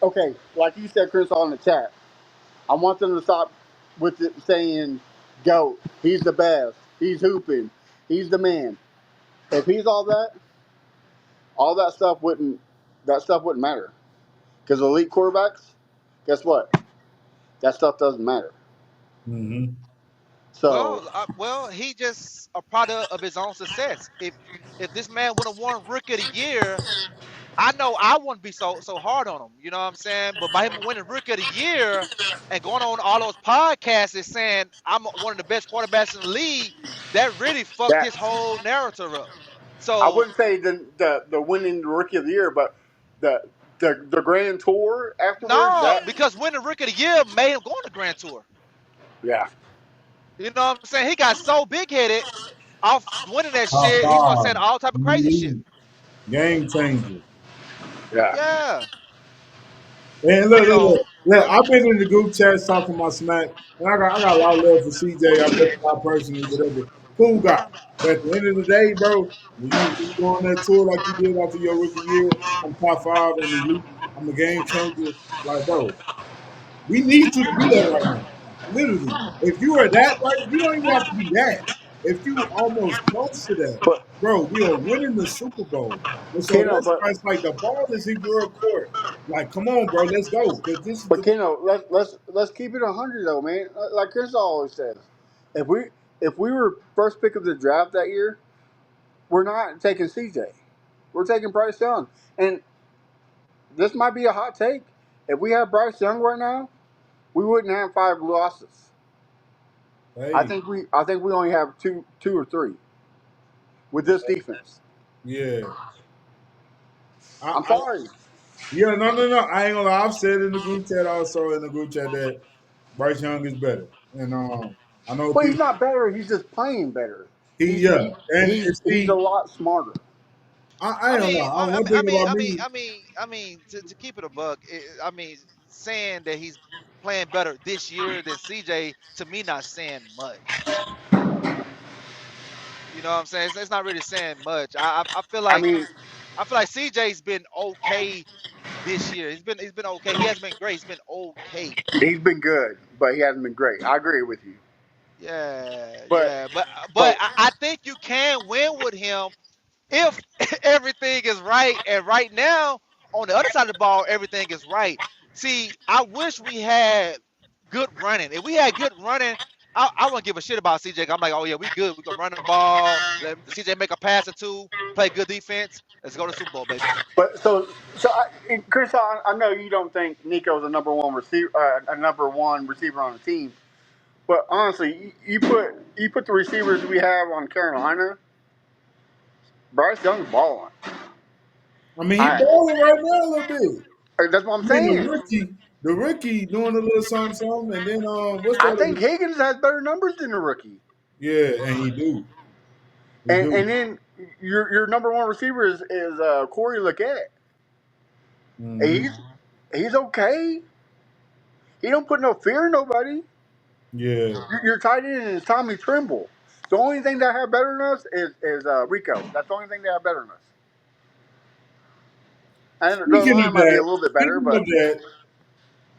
okay, like you said, Chris, on the chat, I want them to stop with it saying "goat." He's the best. He's hooping. He's the man. If he's all that stuff wouldn't matter. Because elite quarterbacks, guess what? That stuff doesn't matter. hmm, So he just a product of his own success. If this man would have won Rookie of the Year, I know I wouldn't be so hard on him. You know what I'm saying? But by him winning Rookie of the Year and going on all those podcasts and saying I'm one of the best quarterbacks in the league, that really fucked that his whole narrative up. I So wouldn't say the winning rookie of the year, but the the grand tour afterwards. no, That because winning rookie of the year made him go on the Grand Tour. yeah, You know what I'm saying? He got so big headed off winning that Top shit. He started five saying all type of in the crazy shit. league. Game changer. yeah. Yeah. And look, look, So look, look, I've been in the group chats talking my smack, and I got a lot of love for CJ. I met the guy personally, whatever. Cool guy. But at the end of the day, bro, when you go on that tour like you did after your rookie year, I'm top five in the league. I'm a game changer. Like, bro, we need you to be that right now. Literally. If you are that right, you don't even have to be that. If you almost close to that, But bro, we are winning the Super Bowl. And so Keno, that's why it's like the ball is in your court. Like, come on, bro, let's go. Because this is but the Keno, let's keep it 100 though, man. Like Chris always says, if we were first pick of the draft that year, we're not taking CJ. We're taking Bryce Young, and this might be a hot take. If we had Bryce Young right now, we wouldn't have 5 losses. hey, I think we only have two or three with this defense. yeah. I'm I sorry, yeah, no. I ain't gonna lie. I've said in the group chat also in the group chat that Bryce Young is better. And I know but he's people not better. He's just playing better. he yeah. And He's a see, lot smarter. I ain't gonna lie. One thing about me, to keep it a buck. Saying that he's playing better this year than CJ to me not saying much. You know what I'm saying? It's not really saying much. I mean, I feel like CJ's been okay this year. He's been okay. He hasn't been great. He's been okay. he's been good, but he hasn't been great. I agree with you. Yeah, But yeah. But but I think you can win with him if everything is right. And right now, on the other side of the ball, everything is right. See, I wish we had good running. If we had good running, I wouldn't give a shit about CJ. I'm like, oh yeah, we good. We can run the ball. Let CJ make a pass or two. Play good defense. Let's go to Super Bowl, baby. Chris, I know you don't think Nico's a number one receiver, a number one receiver on the team. But honestly, you put the receivers we have on Carolina. Bryce Young's balling. I mean, he I balling right now a little bit. that's what I I'm mean, saying. the rookie doing a little something, something, and then what's I that? think Higgins has better numbers than the rookie. Yeah, and he do. And then your number one receiver is Corey Leggett. Hmm. He's he's okay. He don't put no fear in nobody. Yeah, Your tight end is Tommy Trimble. The only thing that have better than us is Rico. That's the only thing they have better than us. And the speaking of line might be a that, little bit better, speaking of but that,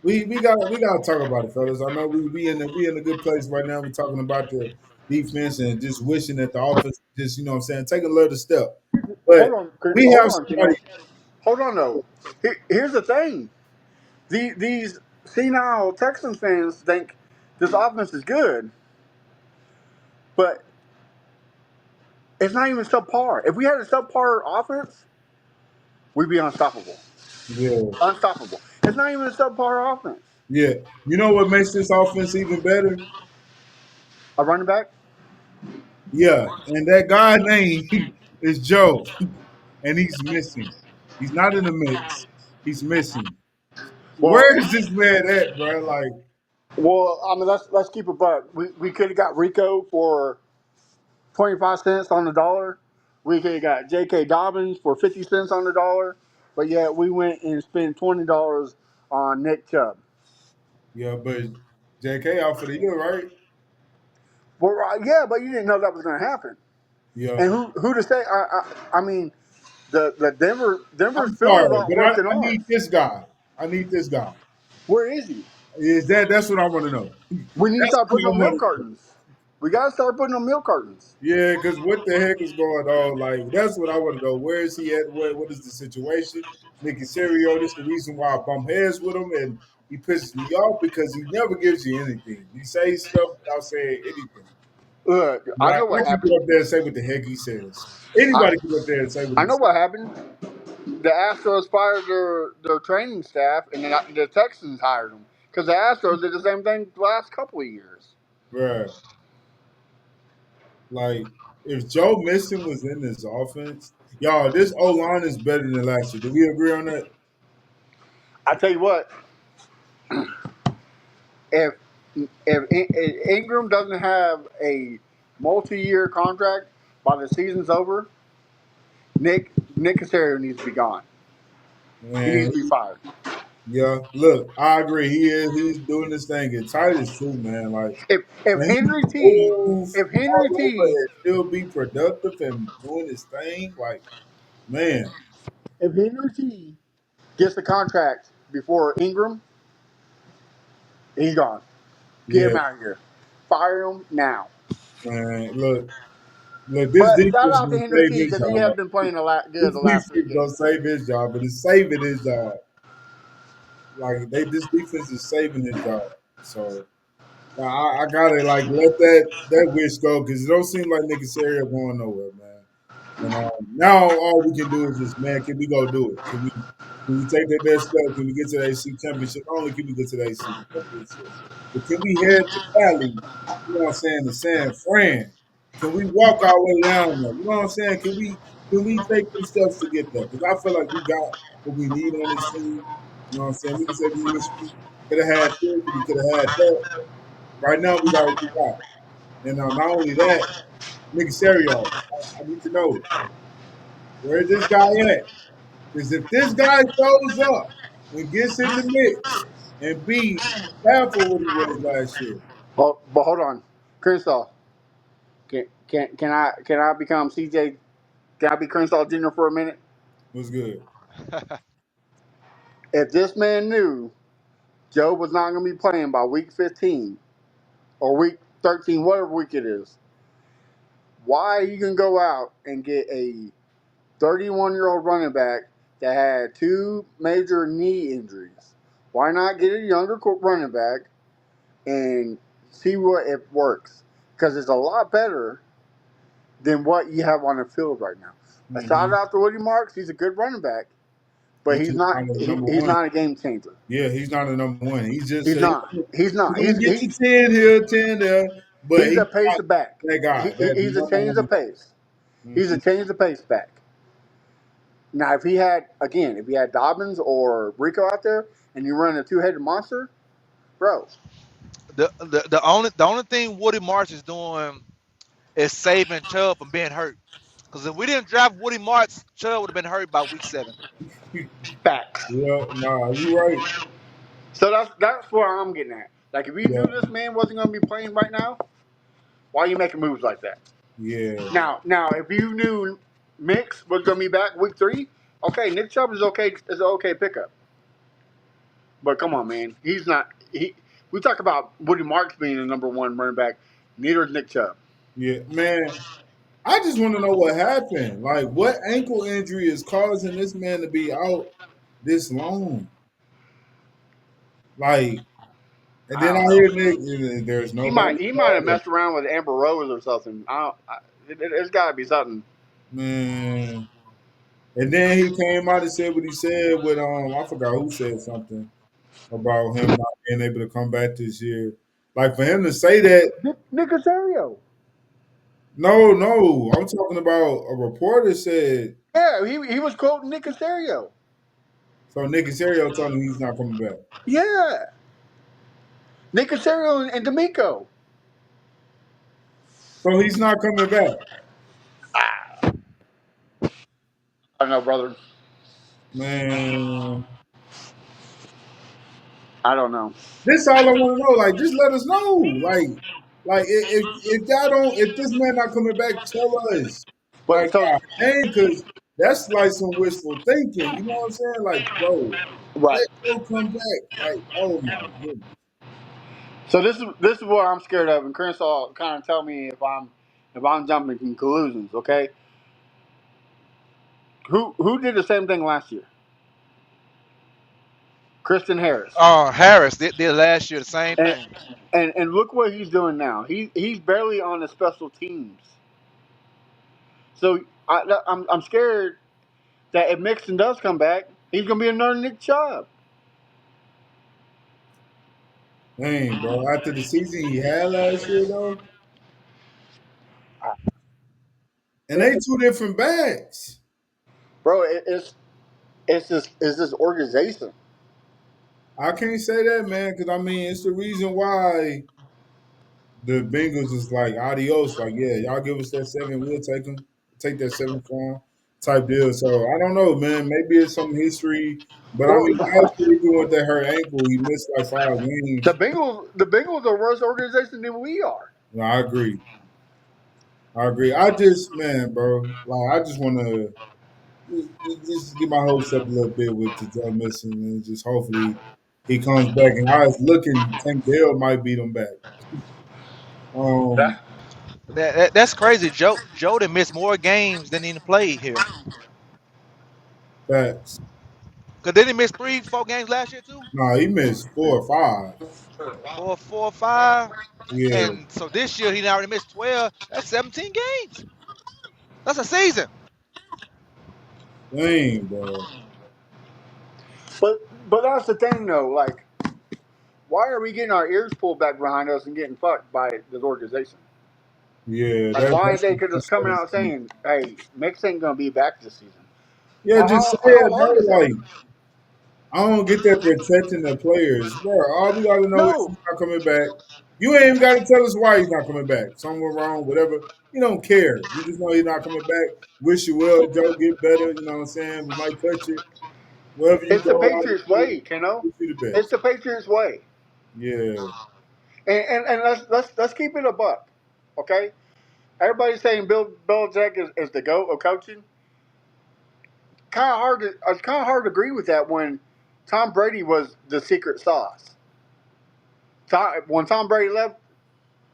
we gotta talk about it, fellas. I know we in a good place right now. We're talking about the defense and just wishing that the offense just you know what I'm saying take a little step. But we hold have on, Keno. somebody. Hold on, though. Here's the thing: these senile Texans fans think this offense is good, but it's not even subpar. If we had a subpar offense, we'd be unstoppable. Yeah, Unstoppable. It's not even a subpar offense. yeah. You know what makes this offense even better? A running back. Yeah, and that guy name is Joe, and he's missing. He's not in the mix. He's missing. Well, Where is this man at, bro? Like, I mean, let's keep it buck. We could have got Rico for 25 cents on the dollar. We could have got J.K. Dobbins for 50 cents on the dollar. But yet we went and spent $20 on Nick Chubb. yeah, but JK out for the year, right? Well, yeah, but you didn't know that was going to happen. Yeah. And who to say? I mean, the Denver's I'm fillers sorry, aren't but worse than I ours. need this guy. I need this guy. Where is he? That's what I want to know. We need to That's start what putting I on want milk to know. cartons. We got to start putting on milk cartons. Yeah, because what the heck is going on? Like, that's what I want to know. Where is he at? What is the situation? Nicky Serio, this is the reason why I bump heads with him, and he pisses me off because he never gives you anything. He says stuff without saying anything. Look, I Right? know Why what don't you go happened. up there and say what the heck he says? I Anybody can go up there and say what I he know says. what happened. The Astros fired their training staff, and then the Texans hired them because the Astros did the same thing the last couple of years. Bruh. Like, if Joe Mixon was in this offense, y'all, this O line is better than last year. Do we agree on that? I tell you what, if if Ingram doesn't have a multi-year contract by the season's over, Nick Casario needs to be gone. He Man, needs to be fired. yeah. Look, I agree. He is. He's doing this thing. And Titus too, man. Like, If man, he Henry can T, move if Henry all over T, and still be productive and doing his thing. Like, man, if Henry T gets the contract before Ingram, he's gone. Get yeah, him out of here. Fire him now. man. Look. This But defense shout is out to gonna Henry save T his because he job. has been playing a lot good This the last three defense gonna games. save his job, but it's saving his job. Like this defense is saving his job. So I gotta like let that wish go because it don't seem like Nick Casario going nowhere, man. And now all we can do is just, man, can we go do it? Can we take that next step? Can we get to the AC championship? Not only can we get to the AC championship, but can we head to Cali? You know what I'm saying? To San Fran. Can we walk our way down there? You know what I'm saying? Can we take some steps to get there? Because I feel like we got what we need on this team. You know what I'm saying? We can say we wish we could have had this, we could have had that. Right now, we got what we got. And not only that, Nick Serio, I need to know where this guy at. Because if this guy shows up and gets in the mix and be half of what he was last year, But hold on, Crenshaw. Can I become CJ? Can I be Crenshaw Jr. for a minute? was good. If this man knew Joe was not going to be playing by week 15 or week 13, whatever week it is, why you can go out and get a 31-year-old running back that had two major knee injuries? Why not get a younger running back and see what it works? Because it's a lot better than what you have on the field right now. A shout Mm-hmm. out to Woody Marks. He's a good running back, but He's he's just not. not a number He's one. not a game changer. Yeah, he's not a number one. He's just He's not. He's he not. gonna get you 10 here, 10 there, but He's he's a pace not back. that guy. That He's a number change one of pace. guy. He's a Mm-hmm. change of pace back. Now, if he had Dobbins or Rico out there, and you run a two-headed monster, bro. The only thing Woody Marsh is doing is saving Chubb from being hurt. Because if we didn't draft Woody Marsh, Chubb would have been hurt by week 7. Facts. Yeah, nah, you right. So that's where I'm getting at. Like, if you Yeah, knew this man wasn't going to be playing right now, why are you making moves like that? yeah, Now, if you knew Mix was going to be back week 3, okay, Nick Chubb is okay. Is an okay pickup. But come on, man, he's not. We talk about Woody Marks being the number one running back. Neither is Nick Chubb. yeah, man. I just want to know what happened. Like, what ankle injury is causing this man to be out this long? Like, and then I I don't know. hear Nick, there's nobody He might have better. messed around with Amber Rose or something. I don't. It's got to be something. Man. And then he came out and said what he said with I forgot who said something about him not being able to come back this year. Like for him to say that, Nick Casario. no, I'm talking about a reporter said Yeah, he was quoting Nick Casario. so Nick Casario told him he's not coming back. Yeah, Nick Casario and D'Amico. So he's not coming back. I don't know, brother. Man. I don't know. This all I want to know. Like, just let us know. Like if y'all don't, if this man not coming back, tell us. But Like, so God dang, because that's like some wishful thinking. You know what I'm saying? Like, bro, right. let Joe come back. Like, oh my goodness. So this is what I'm scared of, and Crenshaw kind of tell me if I'm jumping in conclusions. Okay, who did the same thing last year? Kristen Harris. Harris did last year the same And thing. and look what he's doing now. He's barely on the special teams. So I'm scared that if Mixon does come back, he's gonna be another Nick Chubb. Dang, bro. After the season he had last year, though. and they two different backs. bro. It's this organization. I can't say that, man, because I mean it's the reason why the Bengals is like adios. Like, yeah, y'all give us that seven, we'll take them, take that seven for 'em type deal. So I don't know, man. Maybe it's some history, but I Well, mean, last year even with that hurt ankle, he missed like 5 games. the Bengals are worse organization than we are. No, I agree. I agree. I just, man, bro, like I just want to just get my hopes up a little bit with the Joe Mixon and just hopefully he comes back. And I was looking, Tank Dell might beat him back. Um, That's crazy. Joe done missed more games than he played here. facts. Cause didn't he miss 3, 4 games last year too? No, he missed 4 or 5. Four or five. Yeah, And so this year he already missed 12. That's 17 games. That's a season. dang, bro. But that's the thing though. Like, why are we getting our ears pulled back behind us and getting fucked by this organization? Yeah, Like, why that's they what could I'm just coming out saying. saying, "Hey, Mix ain't gonna be back this season." Yeah, just say How it, bro. hard is that? Like, I don't get that protecting the players, bro. All we gotta know is No, he's not coming back. You ain't even gotta tell us why he's not coming back. Somewhere wrong, whatever. You don't care. You just know he's not coming back. Wish you well, Joe. Get better. You know what I'm saying? We might touch it. Wherever you it's go, the Patriots obviously, way, Keno. wish you the It's best. the Patriots way. Yeah. And let's keep it a buck, okay? Everybody's saying Bill Belichick is the goat of coaching. It's kind of hard to agree with that when Tom Brady was the secret sauce. When Tom Brady left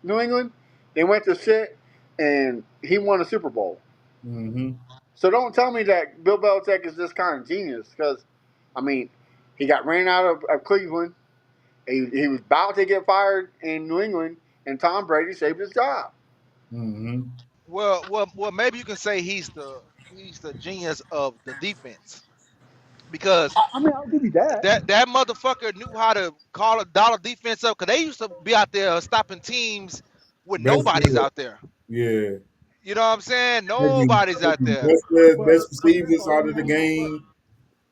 New England, they went to sit and he won a Super Bowl. Mm-hmm. So don't tell me that Bill Belichick is this kind of genius because, I mean, he got ran out of Cleveland. He was about to get fired in New England, and Tom Brady saved his job. Mm-hmm. Well. Maybe you can say he's the genius of the defense because I mean, I'll give you that. that motherfucker knew how to call a dollar defense up because they used to be out there stopping teams with Best nobody's player. out there. Yeah. You know what I'm saying? Taking, Nobody's out taking there. best players, But best here's receivers what. out of the game.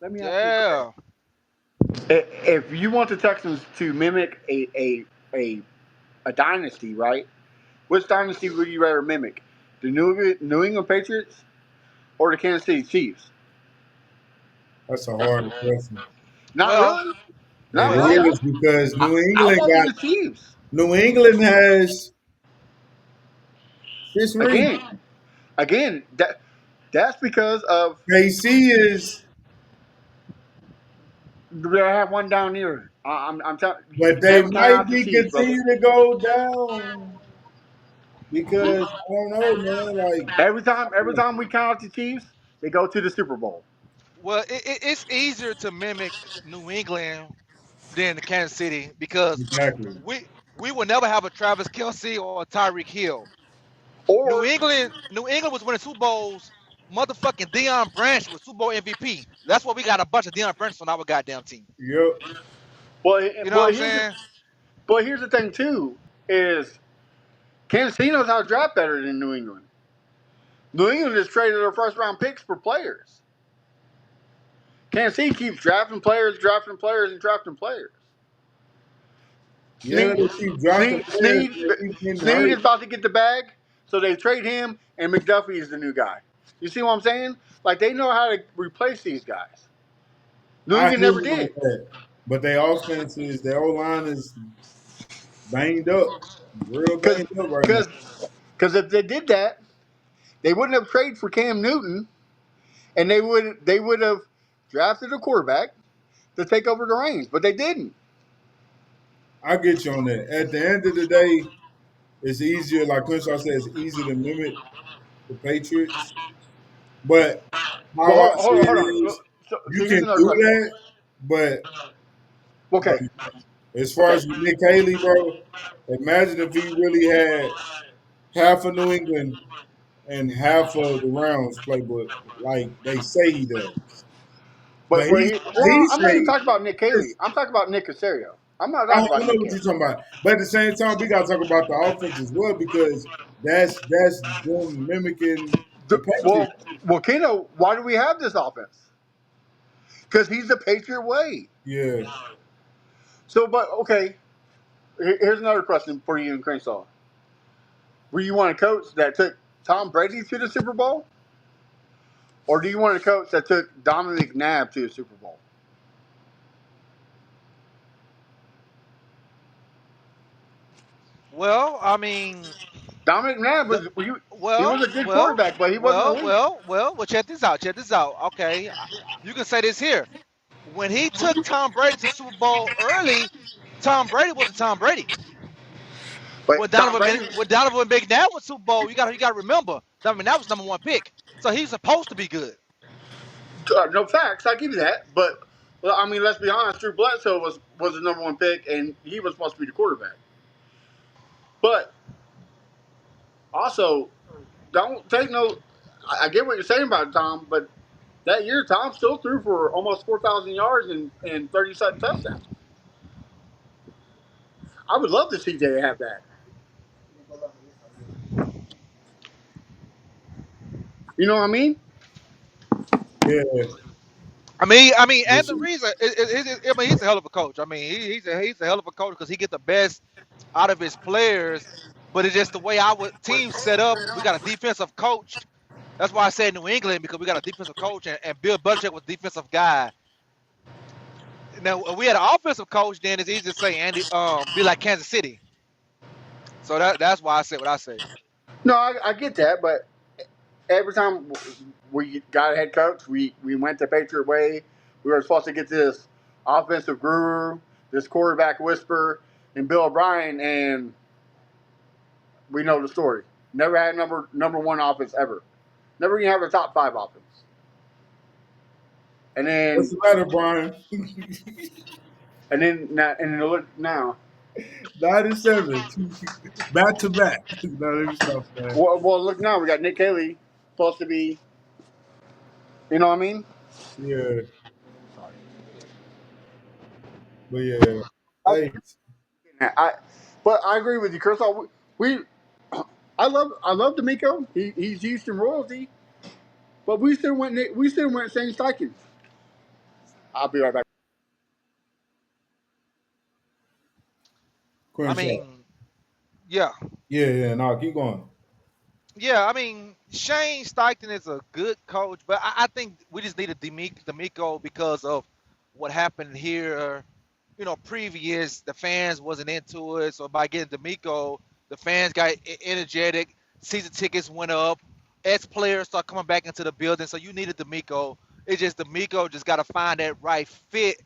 Let me ask you a question. Yeah. If you want the Texans to mimic a a dynasty, right? Which dynasty would you rather mimic? The New England Patriots or the Kansas City Chiefs? That's a hard question. Not Well, really. Not It really. well, is because I'm voting the Chiefs New England has 6 rings. again. Again, that's because of KC is, they have one down here. I'm telling. but they Never count might out the be Chiefs, brother. continue to go down because I don't know, man. Like, Every time we count out the Chiefs, they go to the Super Bowl. it's easier to mimic New England than the Kansas City because exactly. we we will never have a Travis Kelsey or a Tyreek Hill. New Or England, New England was winning Super Bowls. Motherfucking Deion Branch was Super Bowl MVP. That's why we got a bunch of Deion Branch on our goddamn team. Yep. but You know what I'm here's saying? the thing too is Kansas City knows how to draft better than New England. New England has traded their first round picks for players. Kansas City keeps drafting players, and drafting players. Yeah, Snead, they keep dropping Snead, players. Snead, They keep getting Snead hurt. is about to get the bag, so they trade him, and McDuffie is the new guy. You see what I'm saying? Like they know how to replace these guys. New I England hear never you on did. that. But their offense is, their O line is banged up, real Because banged up right now. because because if they did that, they wouldn't have traded for Cam Newton, and they would have drafted a quarterback to take over the reins, but they didn't. I get you on that. At the end of the day, it's easier, like Crenshaw said, it's easier to mimic the Patriots. But Well, how I see hold it on. is, So you here's can another do question. that, but Okay, like, as far okay. as Nick Haley, bro, imagine if he really had half of New England and half of the Rounds playbook, like they say he does. But he I'm not even say talking about Nick Haley. this. I'm talking about Nick Casario. I'm not I talking know about Nick what Haley. you're talking about, but at the same time, we got to talk about the offense as well because that's them mimicking The Well, Patriots. Keno, why do we have this offense? Because he's the Patriot way. Yeah. So, but okay, here's another question for you and Crenshaw. Were you want a coach that took Tom Brady to the Super Bowl, or do you want a coach that took Dominic McNabb to the Super Bowl? Well, I mean, Dominic McNabb the, was he was well, a good well, quarterback, but he wasn't well, elite. well, well. Well, check this out. Check this out. Okay, you can say this here. When he took Tom Brady to Super Bowl early, Tom Brady wasn't Tom Brady. But Tom Brady, When Donovan McNabb was Super Bowl, you got to remember Donovan McNabb was number one pick, so he's supposed to be good. no facts, I give you that. But well, I mean, let's be honest. Drew Bledsoe was the number one pick, and he was supposed to be the quarterback. But also, don't take no. I get what you're saying about Tom, but that year Tom still threw for almost 4,000 yards and 37 touchdowns. I would love to see Jay have that. You know what I mean? Yeah. And This the is- reason, I mean, he's a hell of a coach. I mean, he's a hell of a coach because he get the best out of his players. But it's just the way our team set up. We got a defensive coach. That's why I said New England because we got a defensive coach and Bill Belichick was a defensive guy. Now if we had an offensive coach, then it's easy to say Andy, be like Kansas City. So that's why I said what I say. No, I get that, but every time we got a head coach, we went the Patriot way. We were supposed to get this offensive guru, this quarterback whisperer, and Bill O'Brien, and we know the story. Never had number one offense ever. Never even have a top five offense. And What's then the matter, Brian? and then look now. 97. Back to back. No, let me stop that. Well, look now. We got Nick Haley supposed to be. You know what I mean? Yeah. But yeah. Hey, I, but I agree with you, Chris. We I love D'Amico. He's Houston royalty. But we still went Shane Steichen. I'll be right back. I Crenshaw. mean, yeah, Yeah, yeah. No, keep going. yeah. I mean, Shane Steichen is a good coach, but I think we just needed D'Amico because of what happened here. Previous the fans wasn't into it, so by getting D'Amico, the fans got energetic. Season tickets went up. Ex players start coming back into the building, so you needed D'Amico. It's just D'Amico just got to find that right fit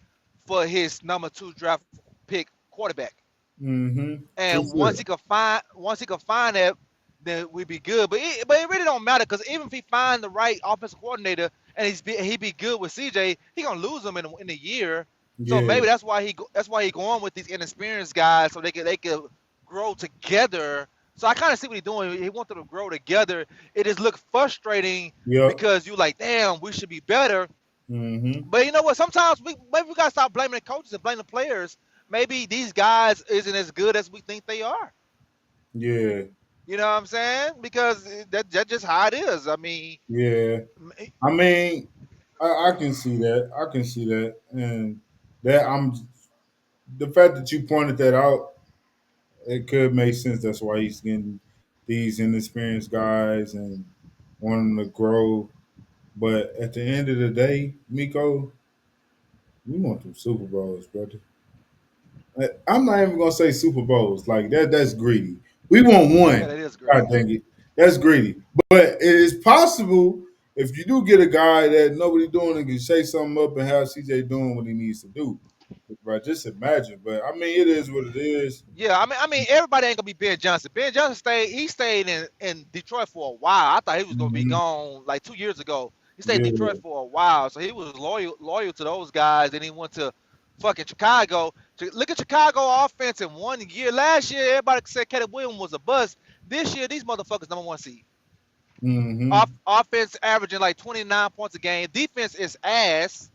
for his number two draft pick quarterback. Mm-hmm. For And sure. once he could find that, then we'd be good. But it really don't matter because even if he find the right offensive coordinator and he be good with CJ, he gonna lose him in a year. So Yeah. maybe that's why he going with these inexperienced guys so they could grow together. So I kind of see what he's doing. He wants them to grow together. It just looked frustrating Yep. because you like, damn, we should be better. Mm-hmm. But you know what? Sometimes maybe we gotta stop blaming the coaches and blame the players. Maybe these guys isn't as good as we think they are. Yeah. You know what I'm saying? Because that's just how it is. I mean, Yeah. I mean, I can see that. I can see that. And that I'm the fact that you pointed that out, it could make sense. That's why he's getting these inexperienced guys and wanting to grow. But at the end of the day, Miko, we want them Super Bowls, brother. I'm not even gonna say Super Bowls like that. That's greedy. We want yeah, one. that is God greedy. dang it, that's greedy. But it is possible if you do get a guy that nobody doing and can shake something up and have CJ doing what he needs to do. Right? Just imagine. But I mean, it is what it is. Yeah, I mean, everybody ain't gonna be Ben Johnson. Ben Johnson stayed in Detroit for a while. I thought he was gonna be Hmm. gone like 2 years ago. He stayed in Detroit Yeah. for a while, so he was loyal to those guys. Then he went to fucking Chicago. Look at Chicago offense in 1 year. Last year, everybody said Caleb Williams was a bust. This year, these motherfuckers number one seed. Hmm. Offense averaging like 29 points a game. Defense is ass.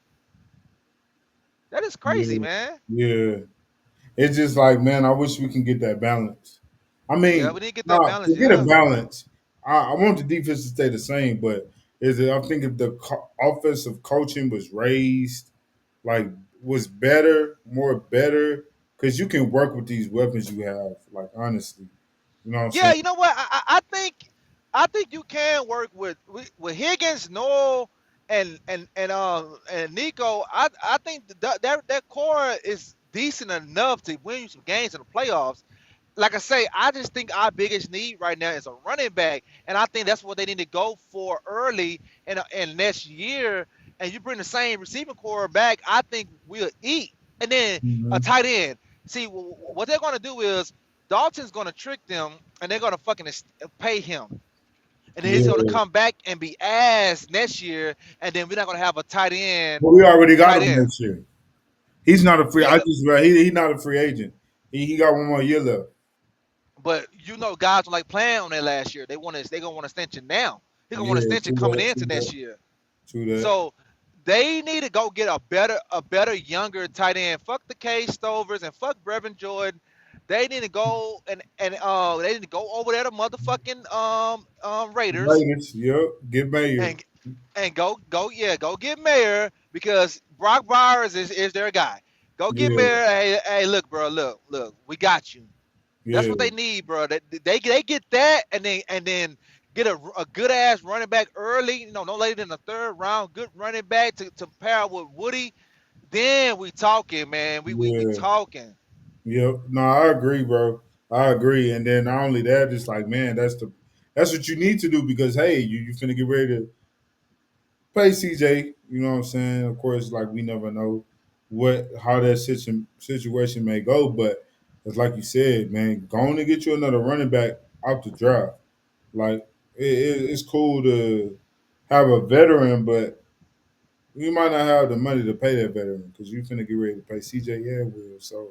That is crazy, Yeah. man. Yeah. It's just like, man, I wish we can get that balance. I Yeah, mean, we didn't get that nah, balance. forget a Yeah, balance. I want the defense to stay the same, but is it? I think if the offensive coaching was raised, like was better, more better, because you can work with these weapons you have. Like honestly, you know what I'm Yeah, saying? you know what? I think you can work with Higgins, Noel, and Nico. I think that core is decent enough to win you some games in the playoffs. Like I say, I just think our biggest need right now is a running back, and I think that's what they need to go for early in next year. And you bring the same receiving core back, I think we'll eat. And then a Hmm. tight end. See, what they're going to do is Dalton's going to trick them, and they're going to fucking pay him, and then he's going to Yeah, come back and be ass next year, and then we're not going to have a tight end. but we already got Tight him end. this year. He's not a free. Yeah, I just read he's not a free agent. He got one more year left. but guys were like playing on that last year. They gonna want extension now. He gonna want Yeah, extension true coming that, into true that, next year. true that. So they need to go get a better younger tight end. Fuck the K Stovers and fuck Brevin Jordan. They need to go and they need to go over there to motherfucking Raiders Raiders, yep, get Mayer. and go get Mayer because Brock Bowers is their guy. Go get Yeah, Mayer. Hey, look, bro, look, we got you. That's yeah, what they need, bro. They get that and then get a good ass running back early. No later than the third round. Good running back to pair with Woody. Then we talking, man. We yeah, talking. yep. No, I agree, bro. I agree. And then not only that, it's like, man, that's what you need to do because hey, you finna get ready to play CJ. You know what I'm saying? Of course, like we never know what how that situation may go, but it's like you said, man, going to get you another running back out the draft. Like it's cool to have a veteran, but you might not have the money to pay that veteran because you finna get ready to pay CJ yeah will. So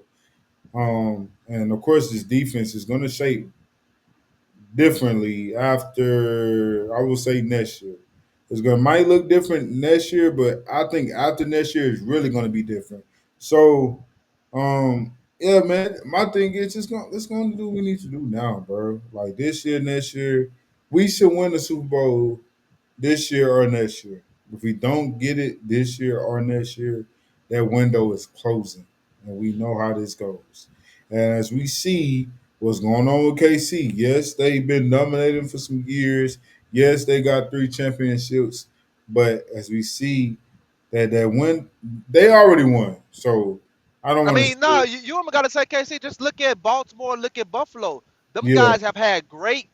and of course this defense is gonna shape differently after I will say next year. It's gonna might look different next year, but I think after next year is really gonna be different. So yeah, man, my thing is just gonna let's go do what we need to do now, bro. Like this year, next year, we should win the Super Bowl this year or next year. If we don't get it this year or next year, that window is closing, and we know how this goes. And as we see what's going on with KC, yes, they've been dominating for some years. Yes, they got 3 championships, but as we see that win, they already won. So I don't I want to mean, say, no, you only gotta say KC. Just look at Baltimore. Look at Buffalo. Them yeah, guys have had great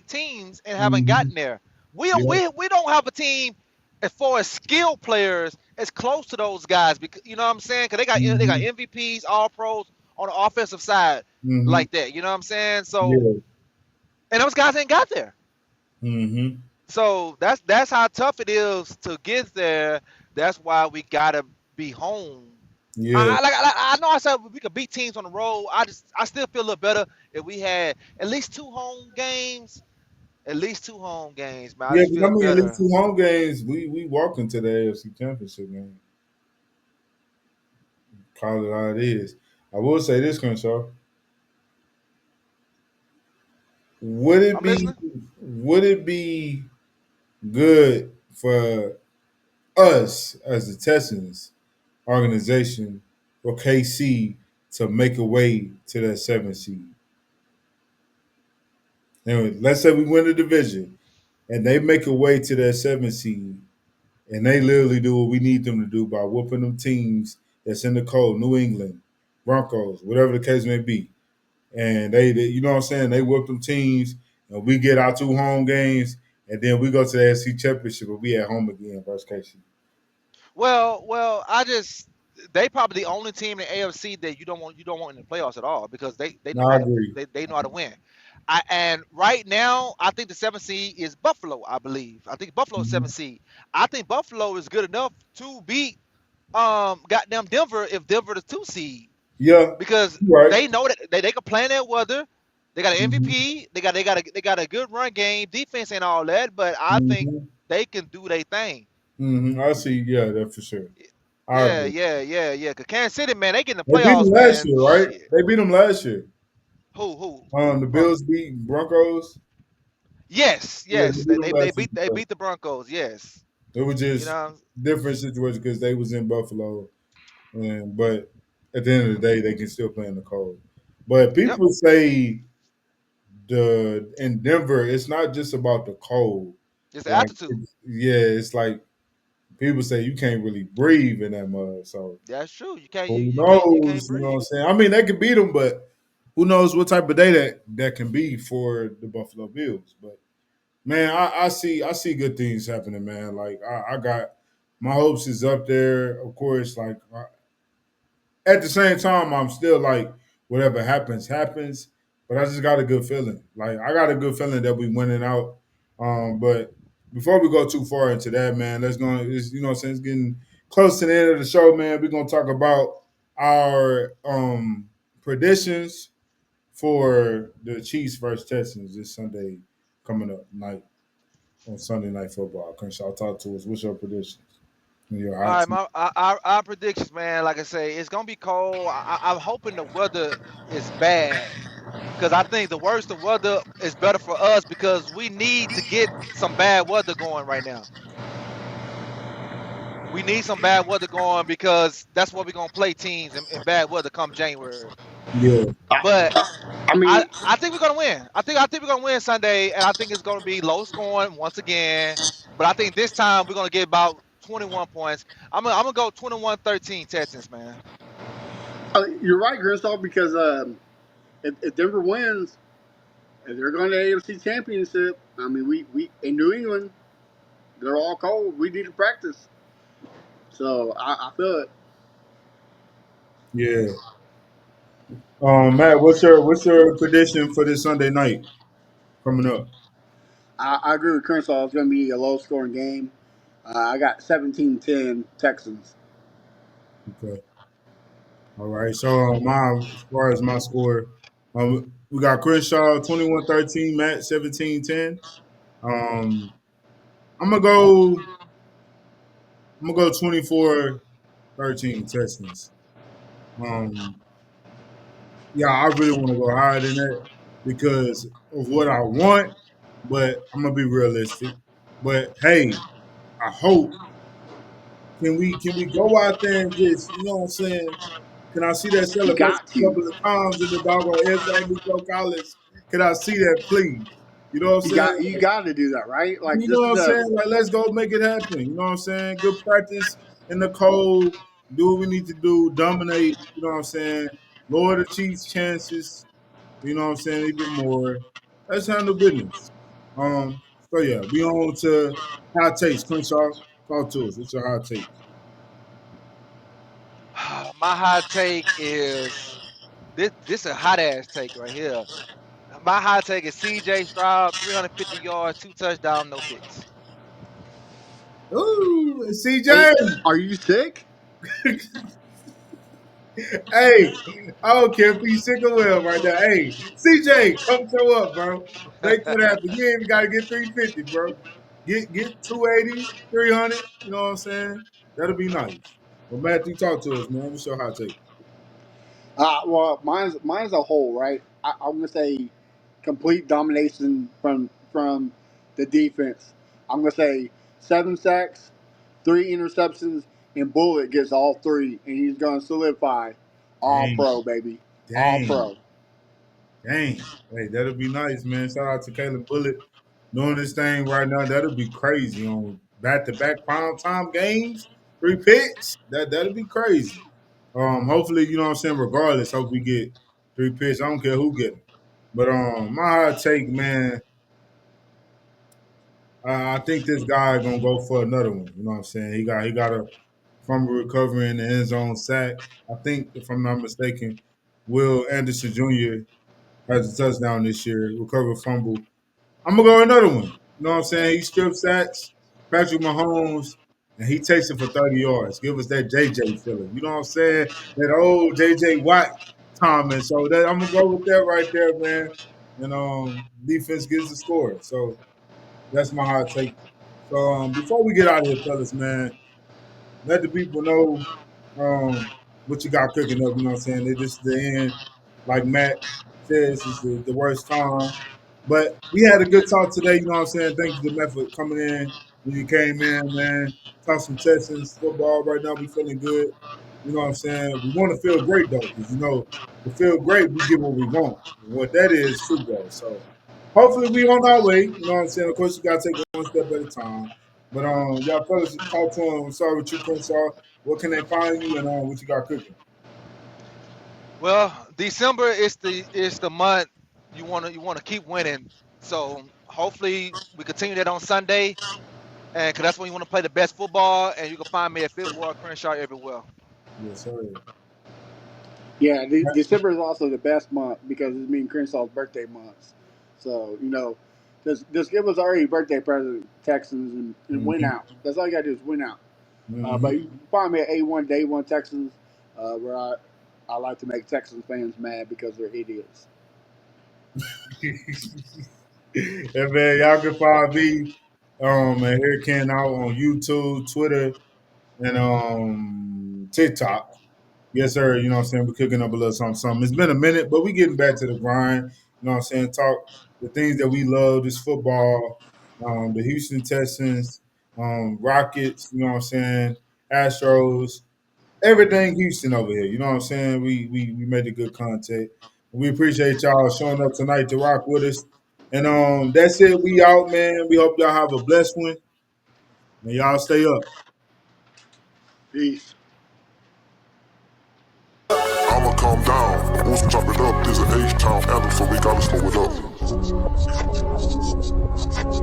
teams and haven't hmm gotten there. We don't yeah, we don't have a team as far as skill players as close to those guys because you know what I'm saying? Because they got hmm MVPs, All Pros on the offensive side hmm like that. You know what I'm saying? So yeah, and those guys ain't got there. hmm So that's how tough it is to get there. That's why we gotta be home. yeah. I know I said we could beat teams on the road. I still feel a little better if we had at least two home games. At least two home games, man. I Yeah, just because I feel mean, at least better. 2 home games, we walk into the AFC Championship game. Call it how it is. I will say this, Crenshaw. Would it I'm be listening. would it be good for us as the Texans organization for KC to make a way to that 7 seed? Anyway, let's say we win the division and they make a way to that 7 seed and they literally do what we need them to do by whooping them teams that's in the cold, New England, Broncos, whatever the case may be. And they you know what I'm saying, they whoop them teams and we get our 2 home games and then we go to the AFC Championship and we at home again versus KC. Well, they probably the only team in the AFC that you don't want in the playoffs at all because they No, know I how to agree. they know how to win. And right now I think the seventh seed is Buffalo. I believe I think Buffalo is seventh Mhm. seed. I think Buffalo is good enough to beat goddamn Denver if Denver the 2 seed Yeah, because you're right. they know that they can plan their weather. They got an Hmm. MVP. They got a good run game. Defense and all that, but I think Hmm. they can do their thing. I see. Yeah, that for sure. I Yeah, agree. yeah, yeah, yeah. Cause Kansas City, man, they get in the They beat them playoffs, last man. year, right? Shit. They beat them last year. Who? The Uh, Bills beat Broncos. Yes, Yeah, yes. they They beat they, them they last beat season. they But beat the Broncos. Yes. it was You just know. different situation because they was in Buffalo, and but at the end of the day, they can still play in the cold. But Yep. people say the in Denver, it's not just about the cold. It's the Like, altitude. yeah, it's like people say you can't really breathe in that mud. So That's true. You can't you who you can't you can't knows? You know what breathe. I'm saying? I mean, they could beat them, but who knows what type of day that can be for the Buffalo Bills? But man, I see good things happening, man. Like I got my hopes is up there. Of course, like at the same time, I'm still like whatever happens, happens. But I just got a good feeling. Like I got a good feeling that we winning out. But before we go too far into that, man, let's go. You know, since it's getting close to the end of the show, man, we're gonna talk about our predictions for the Chiefs versus Texans this Sunday coming up night on Sunday Night Football. Crenshaw, talk to us. What's your predictions and your All hot right, team? our predictions, man. Like I say, it's gonna be cold. I'm hoping the weather is bad because I think the worse the weather is better for us because we need to get some bad weather going right now. We need some bad weather going because that's what we're gonna play teams in bad weather come January. Yeah, But I I, mean, I think we're gonna win. I think we're gonna win Sunday, and I think it's gonna be low scoring once again. But I think this time we're gonna get about 21 points. I'm gonna go 21-13 Texans, man. you're right, Griswold, because if Denver wins, if they're going to the AFC Championship, I mean, we in New England, they're all cold. We need to practice. So I feel it. yeah. Matt, what's your prediction for this Sunday night coming up? I agree with Crenshaw. It's going to be a low scoring game. I got 17-10 Texans. Okay. All right. So as far as my score, we got Crenshaw 21-13, Matt 17-10. Um, I'm gonna go. I'm gonna go 24-13 Texans. Um, yeah, I really want to go higher than that because of what I want, but I'm gonna be realistic. But hey, I hope can we go out there and just what I'm saying? Can I see that You celebration got a to. couple of times in the doggone end zone, Nico Collins? Can I see that, please? You know what I'm saying? You got to do that, right? Like You know this what is I'm a saying? Like, let's go make it happen. You know what I'm saying? Good practice in the cold. Do what we need to do. Dominate. You know what I'm saying? Lower the Chiefs' chances. You know what I'm saying? Even more. Let's handle business. So yeah, we on to hot takes. Crenshaw, talk to us. What's your hot take? My hot take is this a hot ass take right here. My hot take is CJ Stroud, 350 yards, 2 touchdowns, no picks. Ooh, hey, CJ. are you sick? Hey, I don't care if he's sick or well right now. Hey, CJ, come show up, bro. Make that happen. You ain't even got to get 350, bro. Get 280, 300. You know what I'm saying? That'll be nice. Well, Matthew, talk to us, man. What's your hot take? Well, mine's a whole, right? I'm gonna say complete domination from the defense. I'm gonna say 7 sacks, 3 interceptions, and Bullet gets all three, and he's gonna solidify all Dang, pro, baby, all dang, pro. dang. Hey, that'll be nice, man. Shout out to Caleb Bullitt doing this thing right now. That'll be crazy on back-to-back prime time games. 3 picks. That'll be crazy. Hopefully, you know what I'm saying. Regardless, hope we get 3 picks. I don't care who get them. But my hot take, man. I think this guy gonna go for another one. You know what I'm saying? He got a fumble recovery in the end zone sack. I think, if I'm not mistaken, Will Anderson Jr. has a touchdown this year. Recover fumble. I'm gonna go another one. You know what I'm saying? He strip sacks Patrick Mahomes, and he takes it for 30 yards. Give us that JJ feeling. You know what I'm saying? That old JJ Watt time. And so that I'm gonna go with that right there, man. And defense gets the score. So that's my hot take. So before we get out of here, fellas, man, let the people know what you got cooking up. You know what I'm saying? This is the end. Like Matt says, it's the worst time. But we had a good talk today. You know what I'm saying? Thank you to Matt for coming in when you came in, man. Talk some Texans football right now. We feeling good. You know what I'm saying? We want to feel great though, because to feel great, we get what we want. And what that is, football. So hopefully we on our way. You know what I'm saying? Of course, you gotta take it one step at a time. But y'all fellas talk to him. I'm sorry with you, Crenshaw. What can they find you and what you got cooking? Well, December is the month you wanna keep winning. So hopefully we continue that on Sunday, and because that's when you want to play the best football. And you can find me at Fifth Ward Crenshaw everywhere. Yes, sir. Yeah, December is also the best month because it's me and Crenshaw's birthday months. So, just give us our early birthday present, Texans, and win Mm-hmm. out. That's all you got to do is win out. But Mm-hmm. you can find me at A1 Day 1 Texans, where I like to make Texans fans mad because they're idiots. And man, y'all can find me and here Ken out on YouTube, Twitter, and TikTok. Yes, sir. You know what I'm saying? We're cooking up a little something, something. It's been a minute, but we getting back to the grind. You know what I'm saying? Talk the things that we love, this football, the Houston Texans, Rockets, you know what I'm saying? Astros, everything Houston over here. You know what I'm saying? We made a good content. We appreciate y'all showing up tonight to rock with us. And that's it. We out, man. We hope y'all have a blessed one. And y'all stay up. Peace. I'ma calm down. Won't chop it up. There's an H-Town anthem, so we gotta slow it up.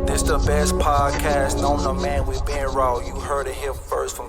This the best podcast known to man. We been raw. You heard it here first from